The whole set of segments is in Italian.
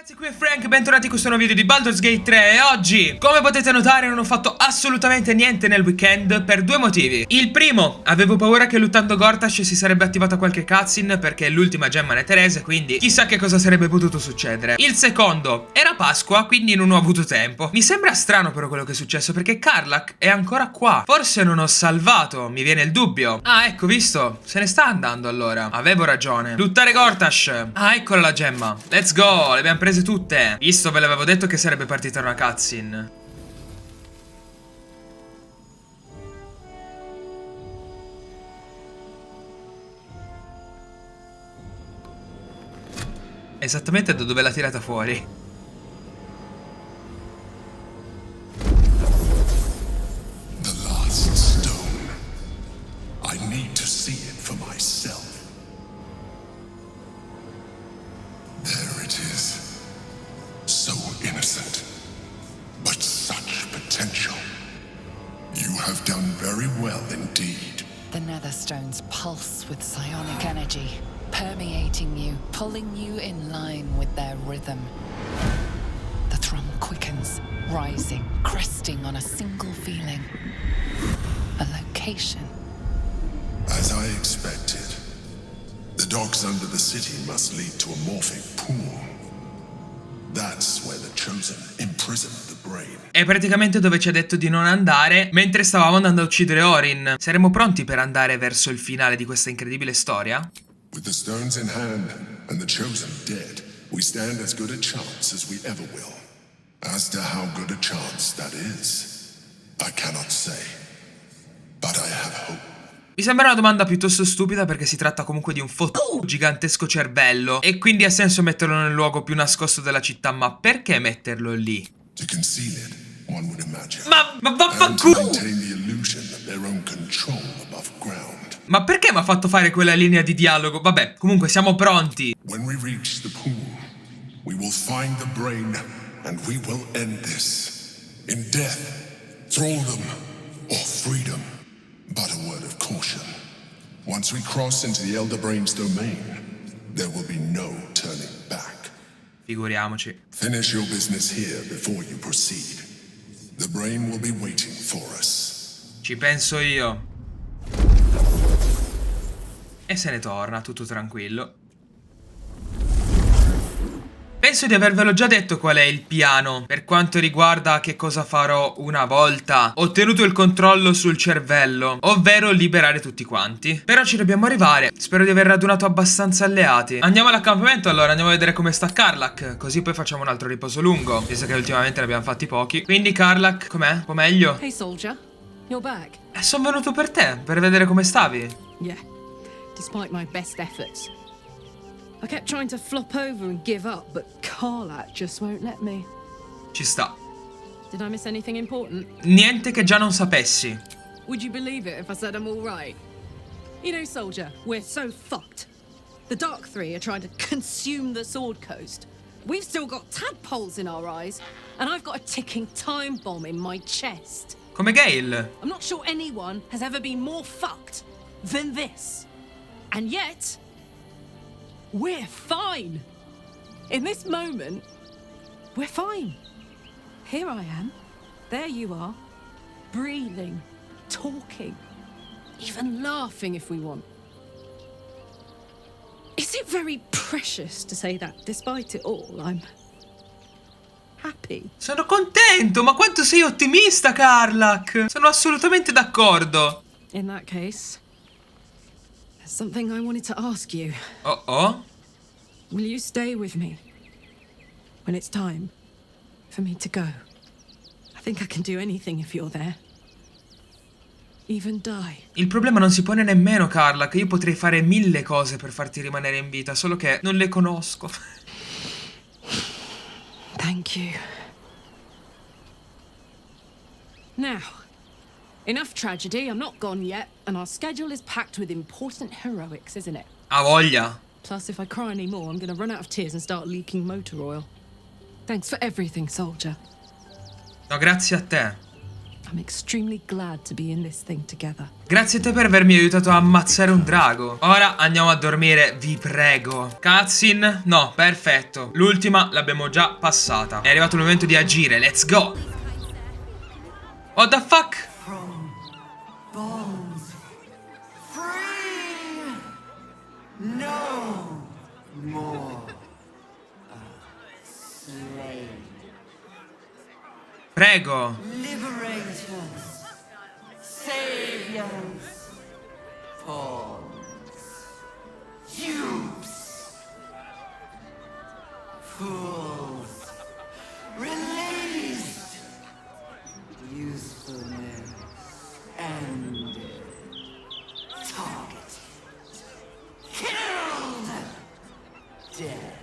Ragazzi, qui è Frrrank, bentornati in questo nuovo video di Baldur's Gate 3 e oggi, come potete notare, non ho fatto assolutamente niente nel weekend per due motivi. Il primo, avevo paura che lottando Gortash si sarebbe attivata qualche cutscene perché è l'ultima gemma netherese, quindi chissà che cosa sarebbe potuto succedere. Il secondo, era Pasqua, quindi non ho avuto tempo. Mi sembra strano però quello che è successo perché Karlach è ancora qua. Forse non ho salvato, mi viene il dubbio. Ah, ecco, visto, se ne sta andando allora. Avevo ragione. Lottare Gortash. Ah, eccola la gemma. Let's go, le abbiamo prese tutte. Visto, ve l'avevo detto che sarebbe partita una cutscene. Esattamente da dove l'ha tirata fuori. The last stone. I need to see it for myself. There it is. So innocent, but such potential. You have done very well indeed. The netherstones pulse with psionic energy, permeating you, pulling you in line with their rhythm. The thrum quickens, rising, cresting on a single feeling. A location. As I expected, the docks under the city must lead to a morphing pool. That's where the chosen imprisoned the brain. È praticamente dove ci ha detto di non andare mentre stavamo andando a uccidere Orin. Saremo pronti per andare verso il finale di questa incredibile storia? With the stones in hand and the chosen dead, we stand as good a chance as we ever will. As to how good a chance that is, I cannot say. But I have hope. Mi sembra una domanda piuttosto stupida perché si tratta comunque di un gigantesco cervello e quindi ha senso metterlo nel luogo più nascosto della città, ma perché metterlo lì? To conceal it, one would imagine. Ma And to vaffanculo! maintain the illusion of their own control above ground. Ma perché mi ha fatto fare quella linea di dialogo? Vabbè, comunque siamo pronti. When we reach the pool, we will find the brain and we will end this. In death, thraldom, or freedom. But a word of caution. Once we cross into the Elder Brain's domain, there will be no turning back. Figuriamoci. Finish your business here before you proceed. The brain will be waiting for us. Ci penso io. E se ne torna, tutto tranquillo. Penso di avervelo già detto qual è il piano per quanto riguarda che cosa farò una volta ho ottenuto il controllo sul cervello, ovvero liberare tutti quanti. Però ci dobbiamo arrivare, spero di aver radunato abbastanza alleati. Andiamo all'accampamento allora, andiamo a vedere come sta Karlach, così poi facciamo un altro riposo lungo, visto che ultimamente ne abbiamo fatti pochi. Quindi Karlach, com'è? Un po' meglio? Hey soldier, you're back. Sono venuto per te, per vedere come stavi. Yeah, despite my best efforts. I kept trying to flop over and give up, but Karlach just won't let me. Ci sta. Did I miss anything important? Niente che già non sapessi. Would you believe it if I said I'm all right? You know, soldier, we're so fucked. The Dark Three are trying to consume the Sword Coast. We've still got tadpoles in our eyes, and I've got a ticking time bomb in my chest. Come Gale. I'm not sure anyone has ever been more fucked than this. And yet, we're fine. In this moment, we're fine. Here I am. There you are. Breathing, talking, even laughing if we want. Is it very precious to say that despite it all, I'm happy? Sono contento, ma quanto sei ottimista, Karlach. Sono assolutamente d'accordo. In that case, there's something I wanted to ask you. Oh oh? Will you stay with me when it's time for me to go? I think I can do anything if you're there. Even die. Il problema non si pone nemmeno, Karlach. Io potrei fare 1000 cose per farti rimanere in vita, solo che non le conosco. Thank you. Now, enough tragedy. I'm not gone yet, and our schedule is packed with important heroics, isn't it? Ha voglia. Plus, if I cry any more, I'm gonna run out of tears and start leaking motor oil. Thanks for everything, soldier. No, grazie a te. I'm extremely glad to be in this thing together. Grazie a te per avermi aiutato a ammazzare un drago. Ora andiamo a dormire, vi prego. Cutscene? No, perfetto. L'ultima l'abbiamo già passata. È arrivato il momento di agire, let's go. What the fuck? No more slave. Prego. Liberators, saviors, pawns, dupes, fools, released, usefulness ended, targeted, killed, death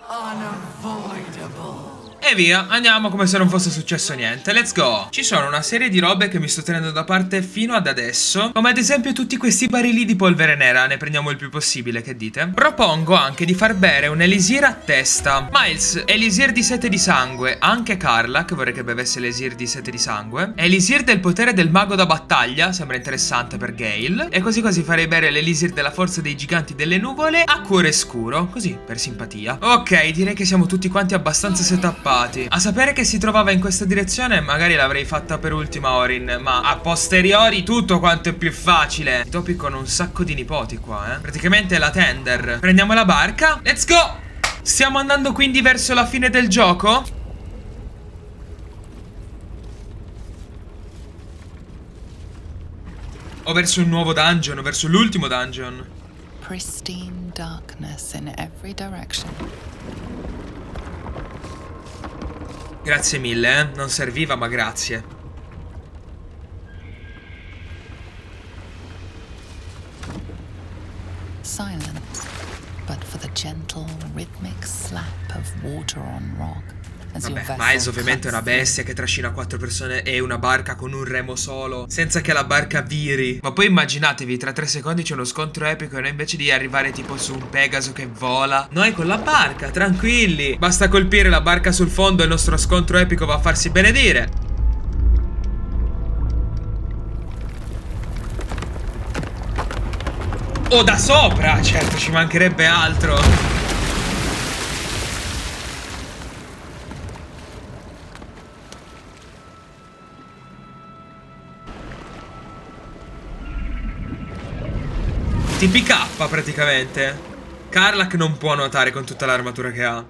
unavoidable. E via, andiamo come se non fosse successo niente, let's go. Ci sono una serie di robe che mi sto tenendo da parte fino ad adesso, come ad esempio tutti questi barili di polvere nera. Ne prendiamo il più possibile, che dite? Propongo anche di far bere un elisir a testa. Miles, elisir di sete di sangue. Anche Carla, che vorrei che bevesse elisir di sete di sangue. Elisir del potere del mago da battaglia, sembra interessante per Gale. E così così farei bere l'elisir della forza dei giganti delle nuvole a cuore scuro, così per simpatia. Ok, direi che siamo tutti quanti abbastanza setappati. A sapere che si trovava in questa direzione magari l'avrei fatta per ultima Orin, ma a posteriori tutto quanto è più facile. I topi con un sacco di nipoti qua, praticamente la tender. Prendiamo la barca, let's go. Stiamo andando quindi verso la fine del gioco? O verso un nuovo dungeon, o verso l'ultimo dungeon? Pristine darkness in every direction. Grazie mille, non serviva, ma grazie. Silence, but for the gentle, rhythmic slap of water on rock. Vabbè, Miles ovviamente è una bestia che trascina 4 persone e una barca con un remo solo, senza che la barca viri. Ma poi immaginatevi, tra 3 secondi c'è uno scontro epico e noi invece di arrivare tipo su un Pegaso che vola, noi con la barca, tranquilli. Basta colpire la barca sul fondo e il nostro scontro epico va a farsi benedire. O da sopra, certo, ci mancherebbe altro. TPK praticamente. Karlach non può nuotare con tutta l'armatura che ha.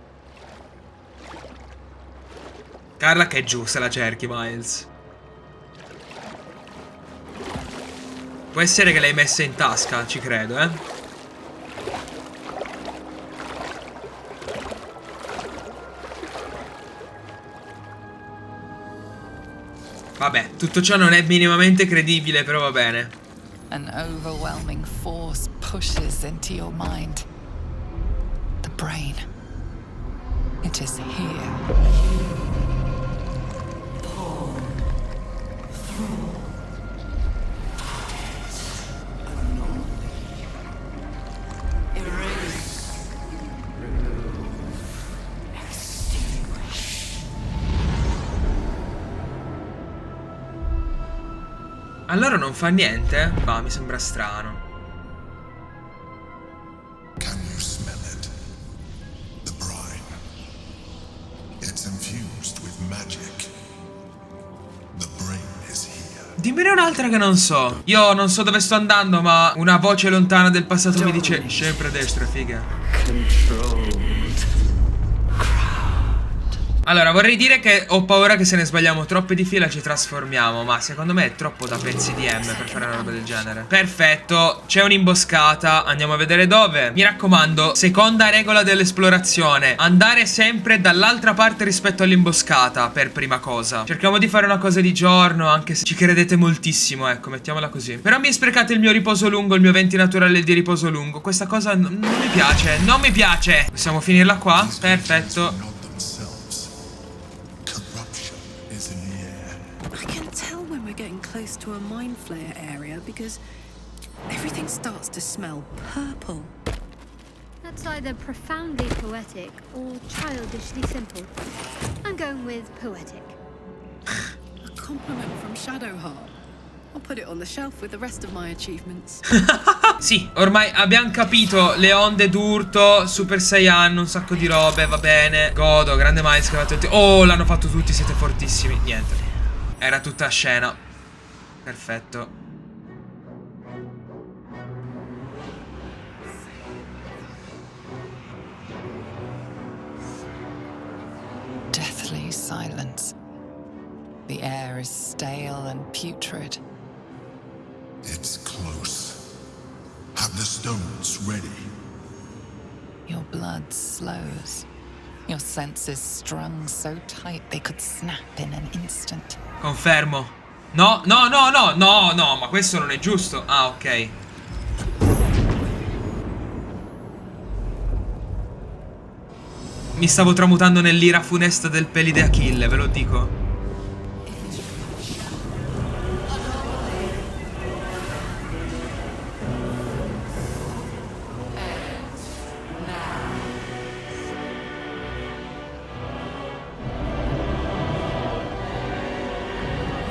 Karlach è giù se la cerchi, Miles. Può essere che l'hai messa in tasca, ci credo, Vabbè, tutto ciò non è minimamente credibile, però va bene. An overwhelming force pushes into your mind. The brain. It is here. Allora non fa niente? Ma mi sembra strano. Can you smell it? The brine. It's infused with magic. The brain is here. Dimmene un'altra che non so. Io non so dove sto andando, ma una voce lontana del passato mi dice sempre a destra, figa. Allora, vorrei dire che ho paura che se ne sbagliamo troppe di fila ci trasformiamo, ma secondo me è troppo da pezzi di M per fare una roba del genere. Perfetto, c'è un'imboscata, andiamo a vedere dove. Mi raccomando, seconda regola dell'esplorazione: andare sempre dall'altra parte rispetto all'imboscata, per prima cosa. Cerchiamo di fare una cosa di giorno, anche se ci credete moltissimo, ecco, mettiamola così. Però mi sprecate il mio riposo lungo, il mio venti naturale di riposo lungo. Questa cosa non mi piace, non mi piace. Possiamo finirla qua? Perfetto. Close to a mind flare area because everything starts to smell purple. That's either profoundly poetic or childishly simple. I'm going with poetic. A compliment from Shadowheart. I'll put it on the shelf with the rest of my achievements. Sì, ormai abbiamo capito. Le onde d'urto, Super Saiyan, un sacco di robe, va bene. Godo, grande Miles che ha fatto tutti. Oh, l'hanno fatto tutti, siete fortissimi. Niente, era tutta scena. Perfetto. Deathly silence. The air is stale and putrid. It's close. Have the stones ready. Your blood slows. Your senses strung so tight they could snap in an instant. Confermo. No, no, no, no, no, no, ma questo non è giusto. Ah, ok. Mi stavo tramutando nell'ira funesta del pelide Achille, ve lo dico.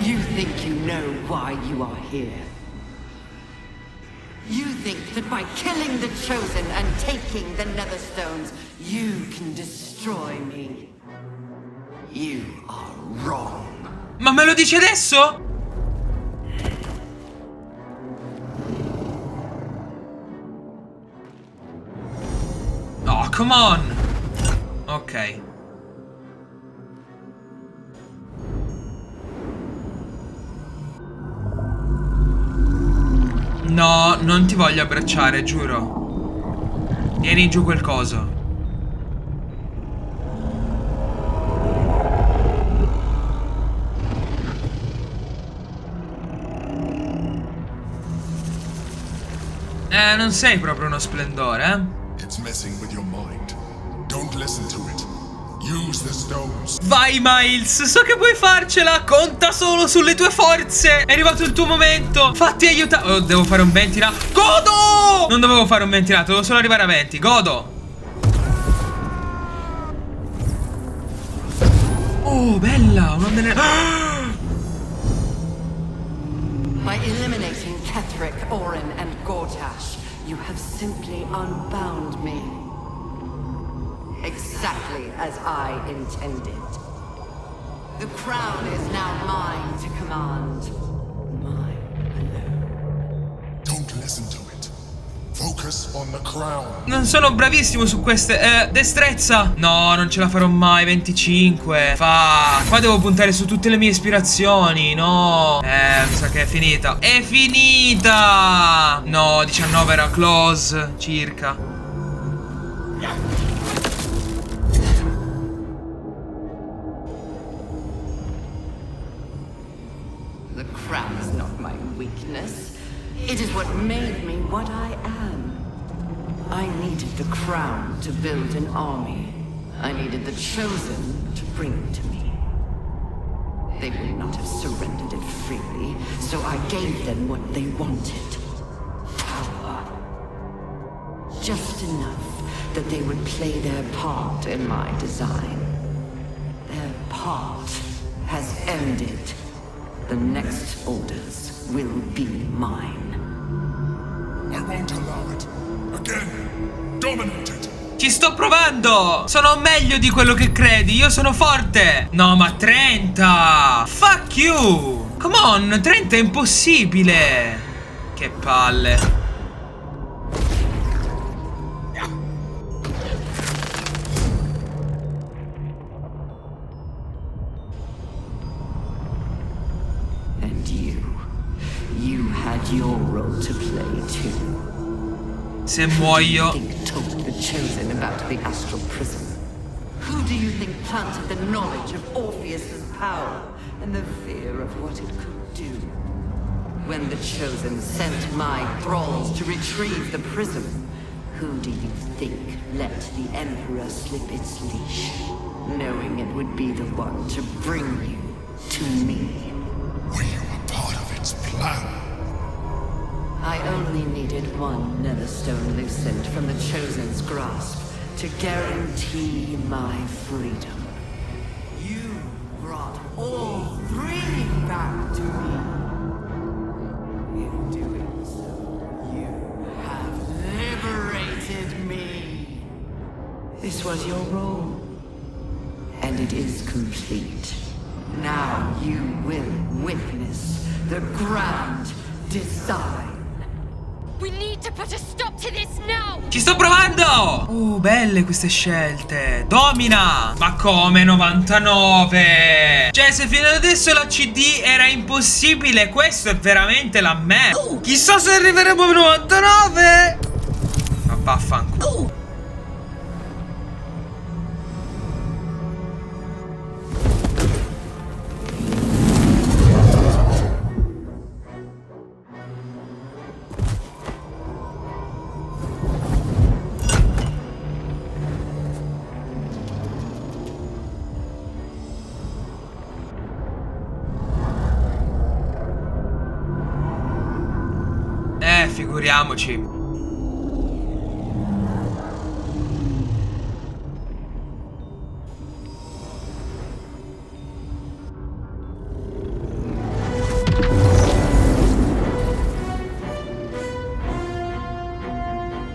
You think you know why you are here. You think that by killing the Chosen and taking the Netherstones, you can destroy me. You are wrong. Ma me lo dici adesso? Oh, come on. Ok. No, non ti voglio abbracciare, giuro. Tieni giù quel coso. Non sei proprio uno splendore, eh? It's messing with your mind. Don't listen to it. Use the stones. Vai, Miles, so che puoi farcela. Conta solo sulle tue forze. È arrivato il tuo momento. Fatti aiutare. Oh, devo fare un ventilato. Godo! Non dovevo fare un ventilato, devo solo arrivare a 20. Godo. Oh, bella. Un'onda nera. By eliminating Ketheric, Orin, and Gortash, you have simply unbound me. Exactly as I intended. The crown is now mine to command. Mine alone. Don't listen to it. Focus on the crown. Non sono bravissimo su queste. Destrezza. No, non ce la farò mai. 25. Qua devo puntare su tutte le mie ispirazioni. No. Mi sa che è finita. È finita. No, 19 era close. Circa. The crown is not my weakness. It is what made me what I am. I needed the crown to build an army. I needed the Chosen to bring it to me. They would not have surrendered it freely, so I gave them what they wanted. Power. Just enough that they would play their part in my design. Their part has ended. The next orders will be mine. I won't allow it. Again, dominate it. Ci sto provando. Sono meglio di quello che credi. Io sono forte. No, ma 30. Fuck you. Come on, 30 è impossibile. Che palle. Your role to play too. Se muoio. Who do you think told the Chosen about the astral prism? Who do you think planted the knowledge of Orpheus's power and the fear of what it could do? When the Chosen sent my thralls to retrieve the prism, who do you think let the Emperor slip its leash, knowing it would be the one to bring you to me? Were you a part of its plan? I only needed one Netherstone loosened from the Chosen's grasp to guarantee my freedom. You brought all three back. This was your role, and it is complete. Now you will witness the grand design. We need to put a stop to this now. Ci sto provando! Oh, belle queste scelte. Domina! Ma come 99? Cioè, se fino ad adesso la CD era impossibile, questo è veramente la merda. Chissà se arriveremo a 99. Ma vaffanculo. Figuriamoci.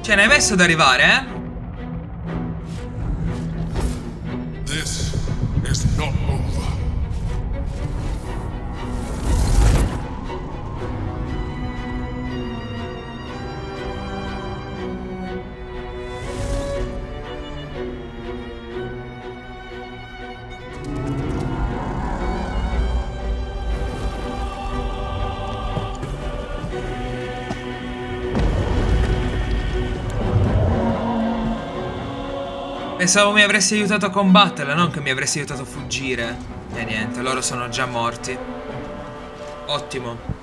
Ce n'hai messo ad arrivare, eh? This is not over. Pensavo mi avresti aiutato a combatterla, non che mi avresti aiutato a fuggire. E niente, loro sono già morti. Ottimo.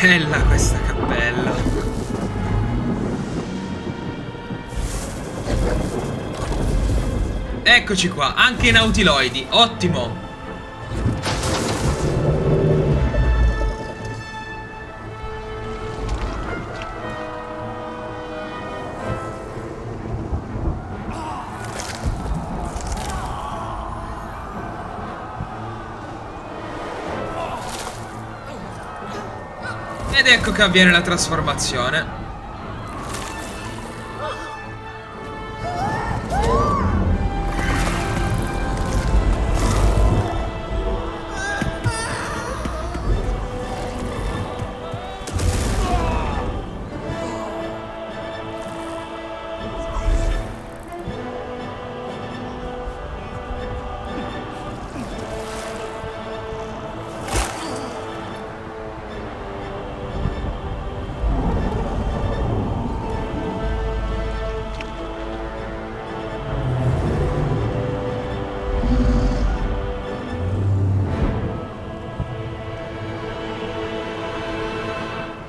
Bella questa cappella. Eccoci qua, anche i nautiloidi, ottimo. Ed ecco che avviene la trasformazione.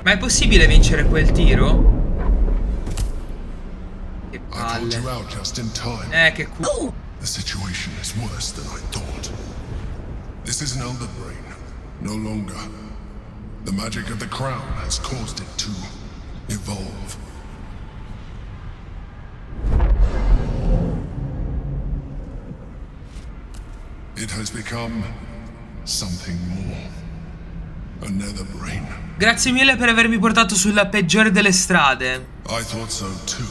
Ma è possibile vincere quel tiro? Che I pulled palle. you out just in time. Che culo. The situation is worse than I thought. This is an elder brain. No longer. The magic of the crown has caused it to evolve. It has become something more. Another brain. Grazie mille per avermi portato sulla peggiore delle strade. I thought so too.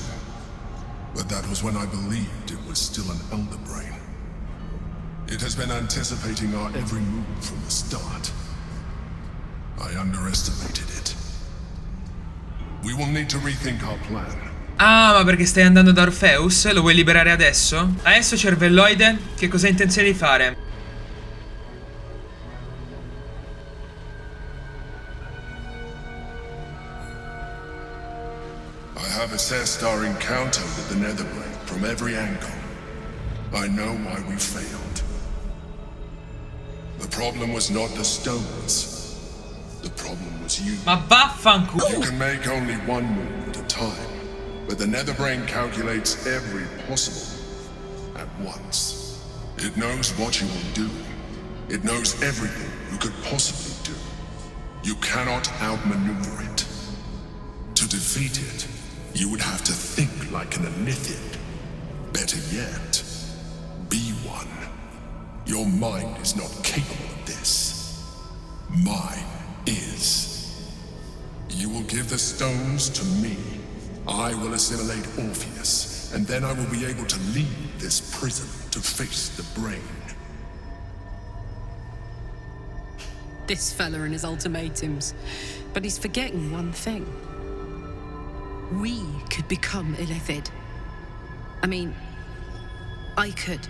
But that was when I believed it was still an elder brain. It has been anticipating our every move from the start. I underestimated it. We will need to rethink our plan. Ah, ma perché stai andando da Orpheus? Lo vuoi liberare adesso? Adesso, cervelloide, che cosa hai intenzione di fare? I have assessed our encounter with the Netherbrain from every angle. I know why we failed. The problem was not the stones. The problem was you. Ma vaffanculo! You can make only one move at a time. but the nether brain calculates every possible at once. It knows what you will do. It knows everything you could possibly do. You cannot outmaneuver it. To defeat it, you would have to think like an illithid. Better yet, be one. Your mind is not capable of this. Mine is. You will give the stones to me. I will assimilate Orpheus, and then I will be able to leave this prison to face the brain. This fella and his ultimatums. But he's forgetting one thing. We could become illithid. I mean, I could.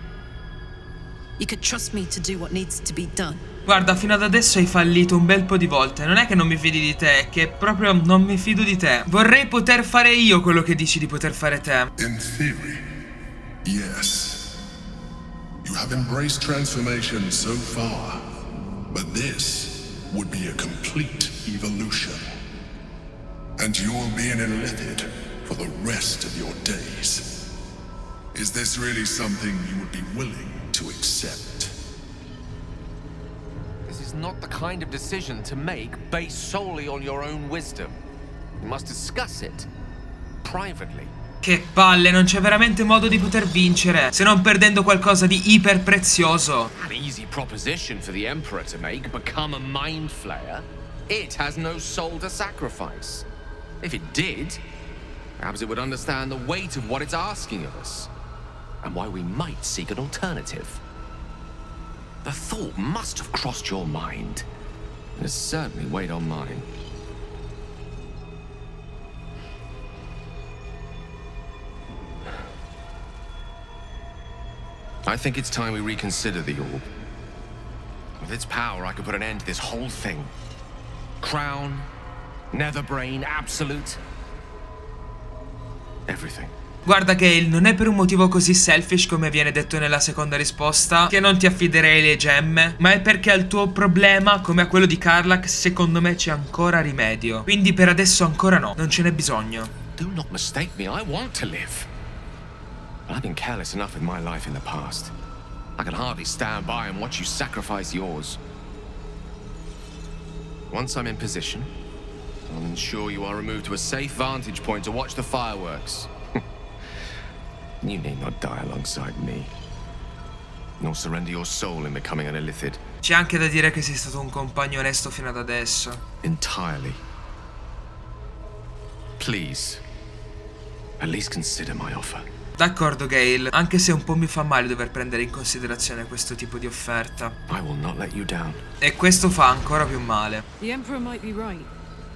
You could trust me to do what needs to be done. Guarda, fino ad adesso hai fallito un bel po' di volte. Non è che non mi fidi di te, è che proprio non mi fido di te. Vorrei poter fare io quello che dici di poter fare te. In theory, yes. You have embraced transformation so far, but this would be a complete evolution. And you will be an illithid for the rest of your days. Is this really something you would be willing to accept? This is not the kind of decision to make based solely on your own wisdom. You must discuss it privately. Che palle, non c'è veramente modo di poter vincere, se non perdendo qualcosa di iper prezioso. An easy proposition for the Emperor to make, become a mind flayer. It has no soul to sacrifice. If it did, perhaps it would understand the weight of what it's asking of us, and why we might seek an alternative. The thought must have crossed your mind, and has certainly weighed on mine. I think it's time we reconsider the orb. With its power, I could put an end to this whole thing. Crown, nether brain, absolute. Everything. Guarda Gale, non è per un motivo così selfish come viene detto nella seconda risposta che non ti affiderei le gemme, ma è perché al tuo problema, come a quello di Karlach, secondo me c'è ancora rimedio. Quindi per adesso ancora no, non ce n'è bisogno. Do not mistake me, I want to live. But I've been careless enough with my life in the past. I can hardly stand by and watch you sacrifice yours. Once I'm in position, I'll ensure you are removed to a safe vantage point to watch the fireworks. You need not die alongside me, nor surrender your soul in becoming an illithid. C'è anche da dire che sei stato un compagno onesto fino ad adesso. Entirely. Please, at least consider my offer. D'accordo Gale, anche se un po' mi fa male dover prendere in considerazione questo tipo di offerta. I will not let you down. E questo fa ancora più male. The Emperor might be right,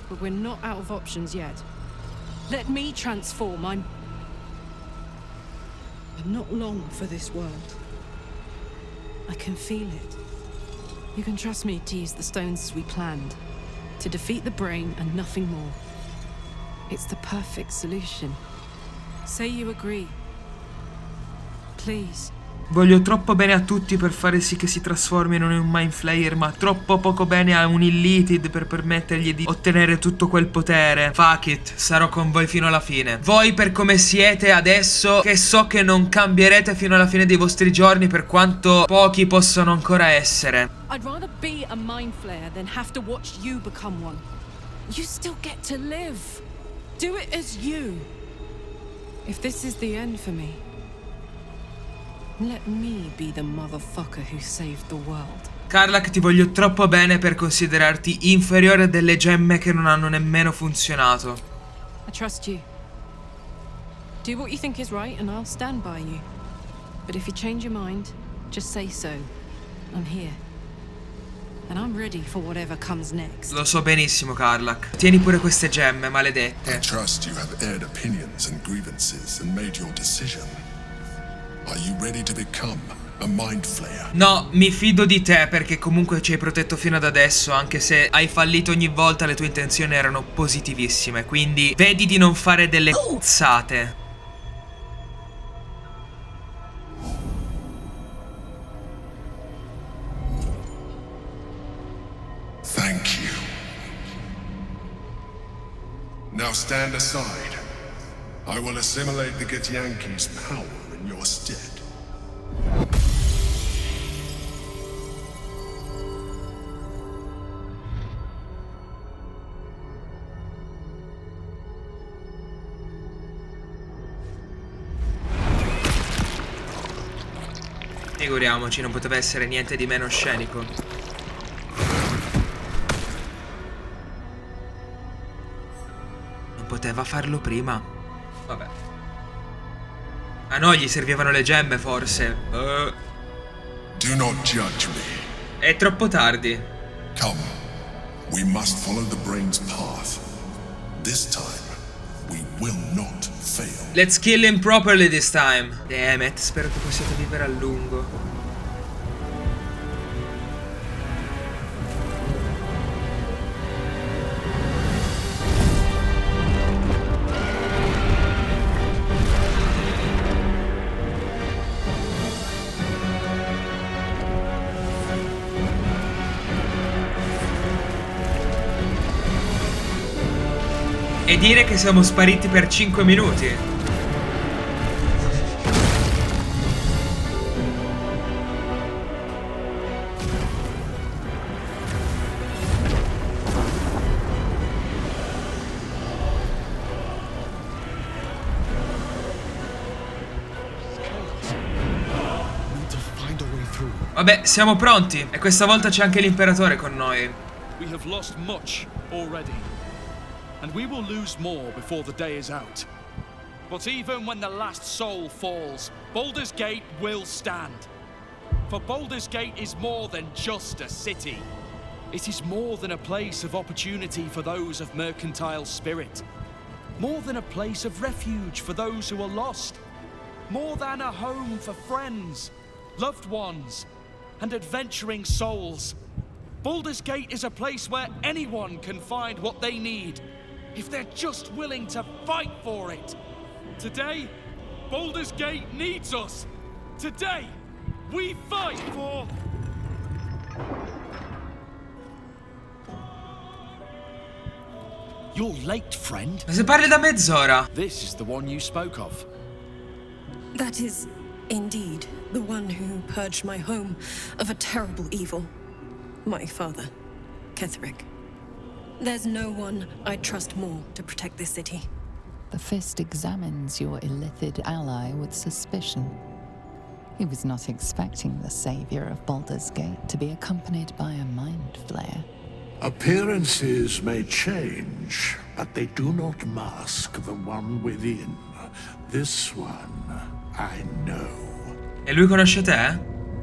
but we're not out of options yet. Let me transform. I'm not long for this world. I can feel it. You can trust me to use the stones as we planned, to defeat the brain and nothing more. It's the perfect solution. Say you agree. Please. Voglio troppo bene a tutti per fare sì che si trasformino in un mind flayer, ma troppo poco bene a un illithid per permettergli di ottenere tutto quel potere. Fuck it, sarò con voi fino alla fine. Voi per come siete adesso, che so che non cambierete fino alla fine dei vostri giorni, per quanto pochi possono ancora essere. I'd rather be a mind flayer than have to watch you become one. You still get to live. Do it as you. If this is the end for me, let me be the motherfucker who saved the world. Karlach, ti voglio troppo bene per considerarti inferiore a delle gemme che non hanno nemmeno funzionato. I trust you. Do what you think is right and I'll stand by you. But if you change your mind, just say so. I'm here. And I'm ready for whatever comes next. Lo so benissimo, Karlach. Tieni pure queste gemme, maledette. I trust you have aired opinions and grievances and made your decision. Are you ready to become a mind flayer? No, mi fido di te perché comunque ci hai protetto fino ad adesso, anche se hai fallito ogni volta, le tue intenzioni erano positivissime, quindi vedi di non fare delle cazzate. Thank you. Now stand aside. I will assimilate the Githyanki's power in your stead. Figuriamoci, non poteva essere niente di meno scenico. Non poteva farlo prima. Vabbè. A noi gli servivano le gemme, forse. Do not judge me. È troppo tardi. Come, we must follow the brain's path. This time, we will not fail. Let's kill him properly this time. Damn it, spero che possiate vivere a lungo. E dire che siamo spariti per 5 minuti. Vabbè, siamo pronti. E questa volta c'è anche l'imperatore con noi. We have lost much already. And we will lose more before the day is out. But even when the last soul falls, Baldur's Gate will stand. For Baldur's Gate is more than just a city. It is more than a place of opportunity for those of mercantile spirit. More than a place of refuge for those who are lost. More than a home for friends, loved ones, and adventuring souls. Baldur's Gate is a place where anyone can find what they need, if they're just willing to fight for it. Today, Baldur's Gate needs us. Today, we fight for... You're late, friend. Ma se parli da mezz'ora. This is the one you spoke of. That is indeed the one who purged my home of a terrible evil. My father, Ketherick. There's no one I'd trust more to protect this city. The Fist examines your illithid ally with suspicion. He was not expecting the savior of Baldur's Gate to be accompanied by a mind flayer. Appearances may change, but they do not mask the one within. This one, I know. E lui conosce te?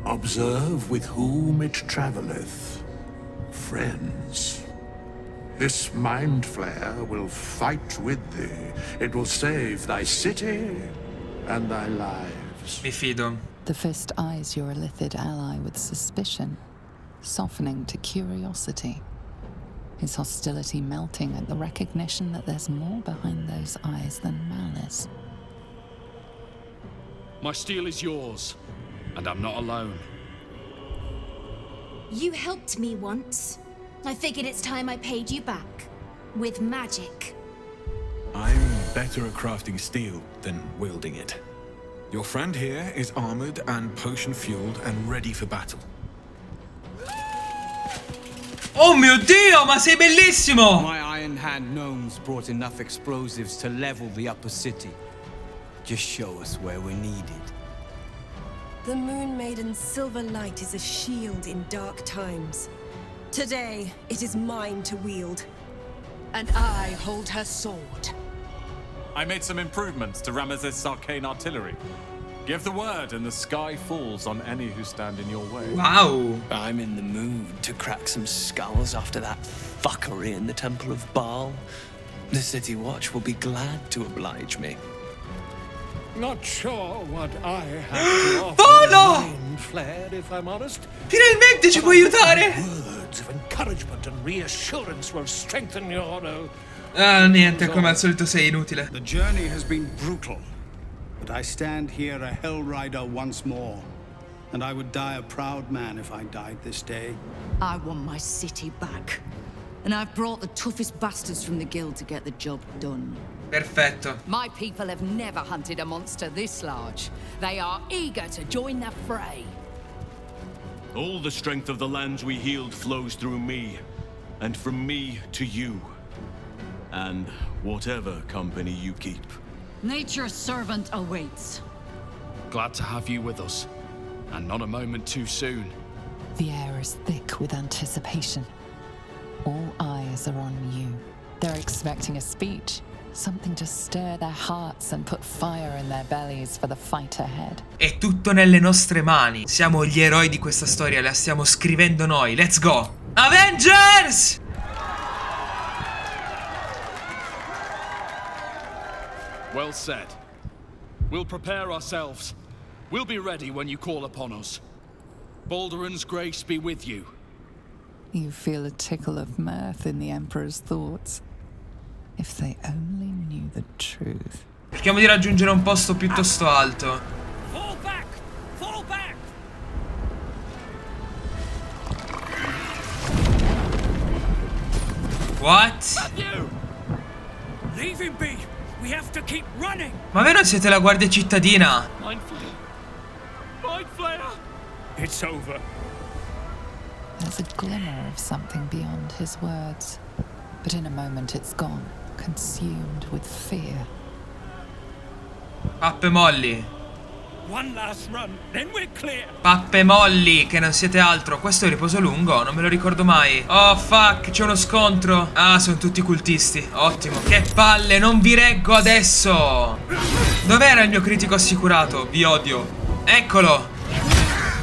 Observe with whom it traveleth. Friends. This mind flare will fight with thee. It will save thy city and thy lives. Mi fido. The Fist eyes your illithid ally with suspicion, softening to curiosity. His hostility melting at the recognition that there's more behind those eyes than malice. My steel is yours, and I'm not alone. You helped me once. I figured it's time I paid you back. With magic. I'm better at crafting steel than wielding it. Your friend here is armored and potion-fueled and ready for battle. Oh mio Dio, ma sei bellissimo! My Iron Hand gnomes brought enough explosives to level the upper city. Just show us where we're needed. The Moon Maiden's silver light is a shield in dark times. Today, it is mine to wield. And I hold her sword. I made some improvements to Ramesses' arcane artillery. Give the word and the sky falls on any who stand in your way. Wow. I'm in the mood to crack some skulls after that fuckery in the Temple of Baal. The City Watch will be glad to oblige me. Not sure what I have to offer. Oh no! Mind flare, if I'm honest. Finalmente ci puoi aiutare! Words of encouragement and reassurance will strengthen your... Ah, niente, come al solito sei inutile. The journey has been brutal, but I stand here a Hell Rider once more. And I would die a proud man if I died this day. I want my city back. and I've brought the toughest bastards from the guild to get the job done. Perfetto. My people have never hunted a monster this large. They are eager to join the fray. All the strength of the lands we healed flows through me, and from me to you, and whatever company you keep. Nature's servant awaits. Glad to have you with us, and not a moment too soon. The air is thick with anticipation. All eyes are on you. They're expecting a speech, something to stir their hearts and put fire in their bellies for the fight ahead. È tutto nelle nostre mani. Siamo gli eroi di questa storia, la stiamo scrivendo noi. Let's go! Avengers! Well said. We'll prepare ourselves. We'll be ready when you call upon us. Baldur's grace be with you. You feel a tickle of mirth in the Emperor's thoughts. If they only knew the truth. Cerchiamo di raggiungere un posto piuttosto alto. Fall back! Fall back! What? Leave him be! We have to keep running! Ma voi non siete la guardia cittadina? Mind flayer! It's over. There's a glimmer of something beyond his words. But in a moment it's gone, consumed with fear. Pappe molli. One last run, then we're clear. Pappe molli, che non siete altro. Questo è il riposo lungo? Non me lo ricordo mai. Oh fuck, c'è uno scontro. Ah, sono tutti cultisti. Ottimo. Che palle, non vi reggo adesso. Dov'era il mio critico assicurato? Vi odio. Eccolo.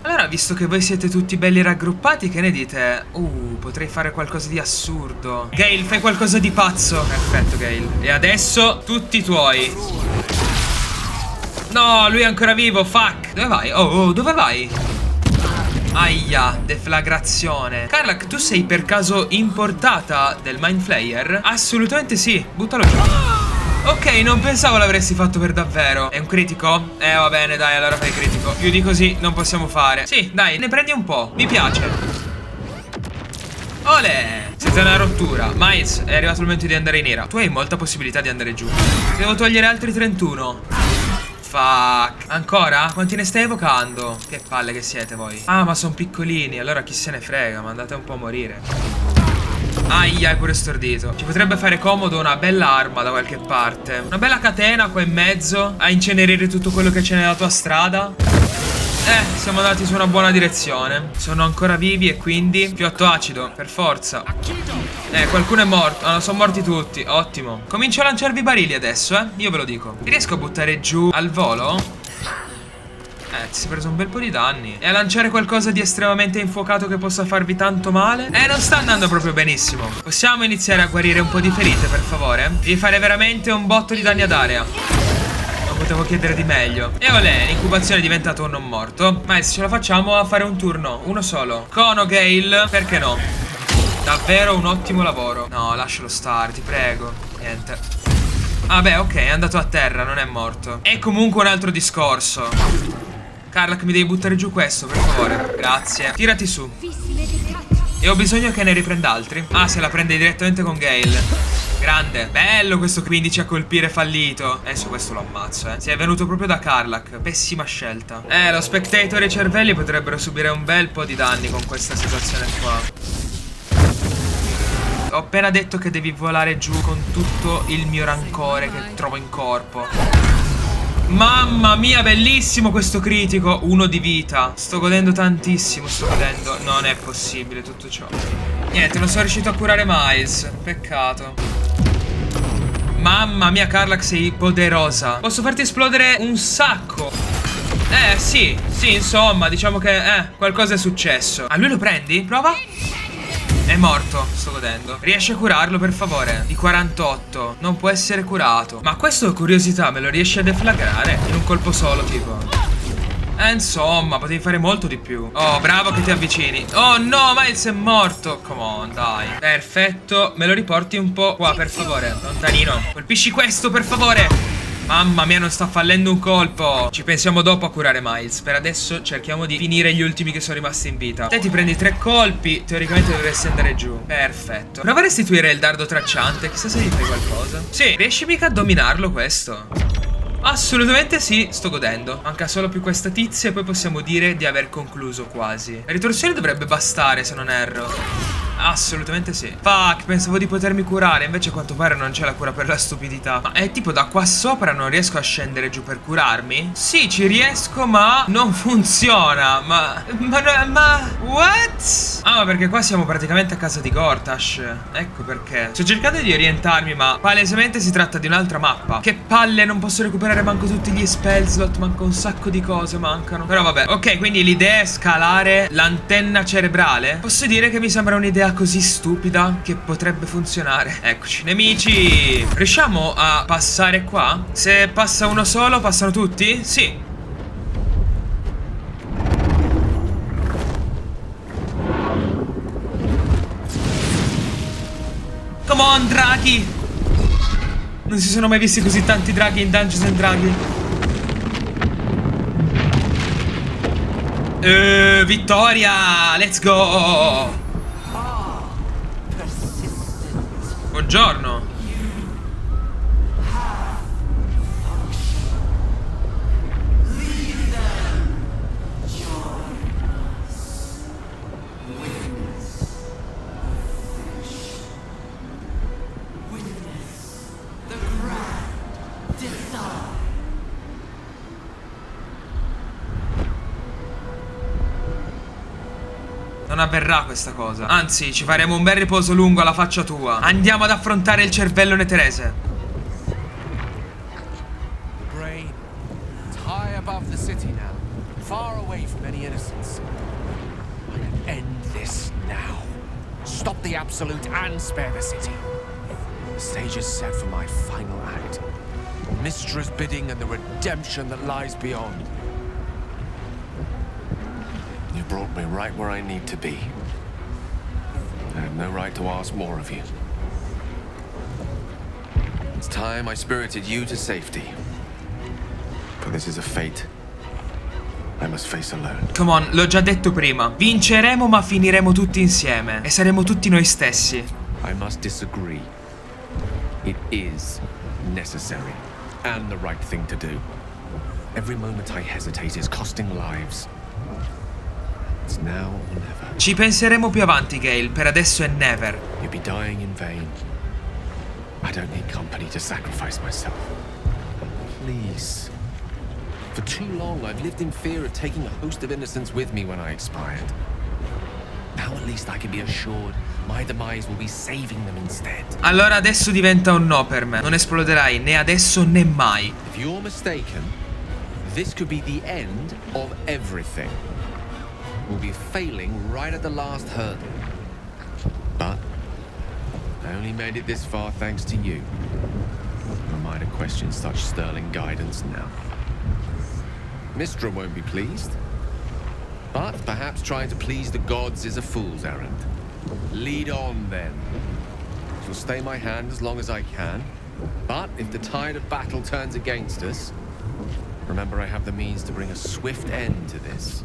Allora, visto che voi siete tutti belli raggruppati, che ne dite? Potrei fare qualcosa di assurdo. Gale, fai qualcosa di pazzo. Perfetto, Gale. E adesso, tutti tuoi. No, lui è ancora vivo, fuck. Dove vai? Oh, dove vai? Aia, deflagrazione. Karlach, tu sei per caso importata del Mind Flayer? Assolutamente sì, buttalo giù. Ok, non pensavo l'avresti fatto per davvero. È un critico? Va bene, dai, allora fai critico. Più di così non possiamo fare. Sì, dai, ne prendi un po'. Mi piace. Olè! Siete una rottura. Miles, è arrivato il momento di andare in nera. Tu hai molta possibilità di andare giù. Devo togliere altri 31. Fuck. Ancora? Quanti ne stai evocando? Che palle che siete voi. Ah, ma sono piccolini. Allora chi se ne frega. Ma andate un po' a morire. Aia, è pure stordito. Ci potrebbe fare comodo una bella arma da qualche parte. Una bella catena qua in mezzo a incenerire tutto quello che c'è nella tua strada. Siamo andati su una buona direzione. Sono ancora vivi e quindi fiotto acido, per forza. Qualcuno è morto. No, sono morti tutti. Ottimo. Comincio a lanciarvi barili adesso, Io ve lo dico. Riesco a buttare giù al volo? Ti sei preso un bel po' di danni. E a lanciare qualcosa di estremamente infuocato che possa farvi tanto male? Non sta andando proprio benissimo. Possiamo iniziare a guarire un po' di ferite, per favore? Devi fare veramente un botto di danni ad area. Non potevo chiedere di meglio. E olè, l'incubazione è diventato un non morto. Ma se ce la facciamo a fare un turno, uno solo. Cono, Gale, perché no? Davvero un ottimo lavoro. No, lascialo stare, ti prego. Niente. Ah beh, ok, è andato a terra, non è morto. E comunque un altro discorso. Karlach, mi devi buttare giù questo, per favore. Grazie. Tirati su. E ho bisogno che ne riprenda altri. Ah, se la prende direttamente con Gale. Grande. Bello questo 15 a colpire fallito. Adesso questo lo ammazzo, Si è venuto proprio da Karlach. Pessima scelta. Lo spectator e i cervelli potrebbero subire un bel po' di danni con questa situazione qua. Ho appena detto che devi volare giù con tutto il mio rancore che trovo in corpo. Mamma mia, bellissimo questo critico. 1 di vita. Sto godendo tantissimo, sto godendo. Non è possibile tutto ciò. Niente, non sono riuscito a curare Miles. Peccato. Mamma mia, Karlach, sei poderosa. Posso farti esplodere un sacco. Sì, insomma, diciamo che qualcosa è successo. A lui lo prendi? Prova. È morto, sto godendo. Riesci a curarlo, per favore? Di 48. Non può essere curato. Ma questo, curiosità, me lo riesci a deflagrare? In un colpo solo, tipo. Insomma, potevi fare molto di più. Oh, bravo che ti avvicini. Oh no, Miles è morto. Come on, dai. Perfetto, me lo riporti un po' qua, per favore. Lontanino. Colpisci questo, per favore. Mamma mia, non sta fallendo un colpo. Ci pensiamo dopo a curare Miles. Per adesso cerchiamo di finire gli ultimi che sono rimasti in vita. Te ti prendi 3 colpi. Teoricamente dovresti andare giù. Perfetto. Prova a restituire il dardo tracciante. Chissà se gli fai qualcosa. Sì, riesci mica a dominarlo questo? Assolutamente sì, sto godendo. Manca solo più questa tizia e poi possiamo dire di aver concluso quasi. La ritorsione dovrebbe bastare, se non erro. Assolutamente sì. Fuck, pensavo di potermi curare. Invece a quanto pare non c'è la cura per la stupidità. Ma è tipo da qua sopra non riesco a scendere giù per curarmi? Sì, ci riesco ma non funziona. Ma what? Ah, ma perché qua siamo praticamente a casa di Gortash. Ecco perché. Sto cercando di orientarmi ma palesemente si tratta di un'altra mappa. Che palle, non posso recuperare manco tutti gli spell slot. Manca un sacco di cose, mancano. Però vabbè. Ok, quindi l'idea è scalare l'antenna cerebrale. Posso dire che mi sembra un'idea così stupida che potrebbe funzionare. Eccoci, nemici. Riusciamo a passare qua? Se passa uno solo, passano tutti? Sì. Come on, draghi. Non si sono mai visti così tanti draghi in Dungeons and Dragons. Vittoria. Let's go. Buongiorno. Non avverrà questa cosa. Anzi, ci faremo un bel riposo lungo alla faccia tua. Andiamo ad affrontare il cervello neterese. The brain, it's high above the city now, far away from any innocence. I can end this now. Stop the absolute and spare the city. The stage is set for my final act. Mistra's bidding and the redemption that lies beyond. You brought me right where I need to be. I have no right to ask more of you. It's time I spirited you to safety. But this is a fate I must face alone. Come on, l'ho già detto prima. Vinceremo ma finiremo tutti insieme. E saremo tutti noi stessi. I must disagree. It is necessary and the right thing to do. Every moment I hesitate is costing lives. It's now or never. Ci penseremo più avanti, Gale. Per adesso è never. You'll be dying in vain. I don't need company to sacrifice myself. Please. For too long, I've lived in fear of taking a host of innocents with me when I expired. Now at least I can be assured my demise will be saving them instead. Allora adesso diventa un no per me. Non esploderai né adesso né mai. If you're mistaken, this could be the end of everything. We'll be failing right at the last hurdle. But I only made it this far thanks to you. Who am I to question such sterling guidance now? Mistra won't be pleased. But perhaps trying to please the gods is a fool's errand. Lead on, then. She'll stay my hand as long as I can. But if the tide of battle turns against us, remember I have the means to bring a swift end to this.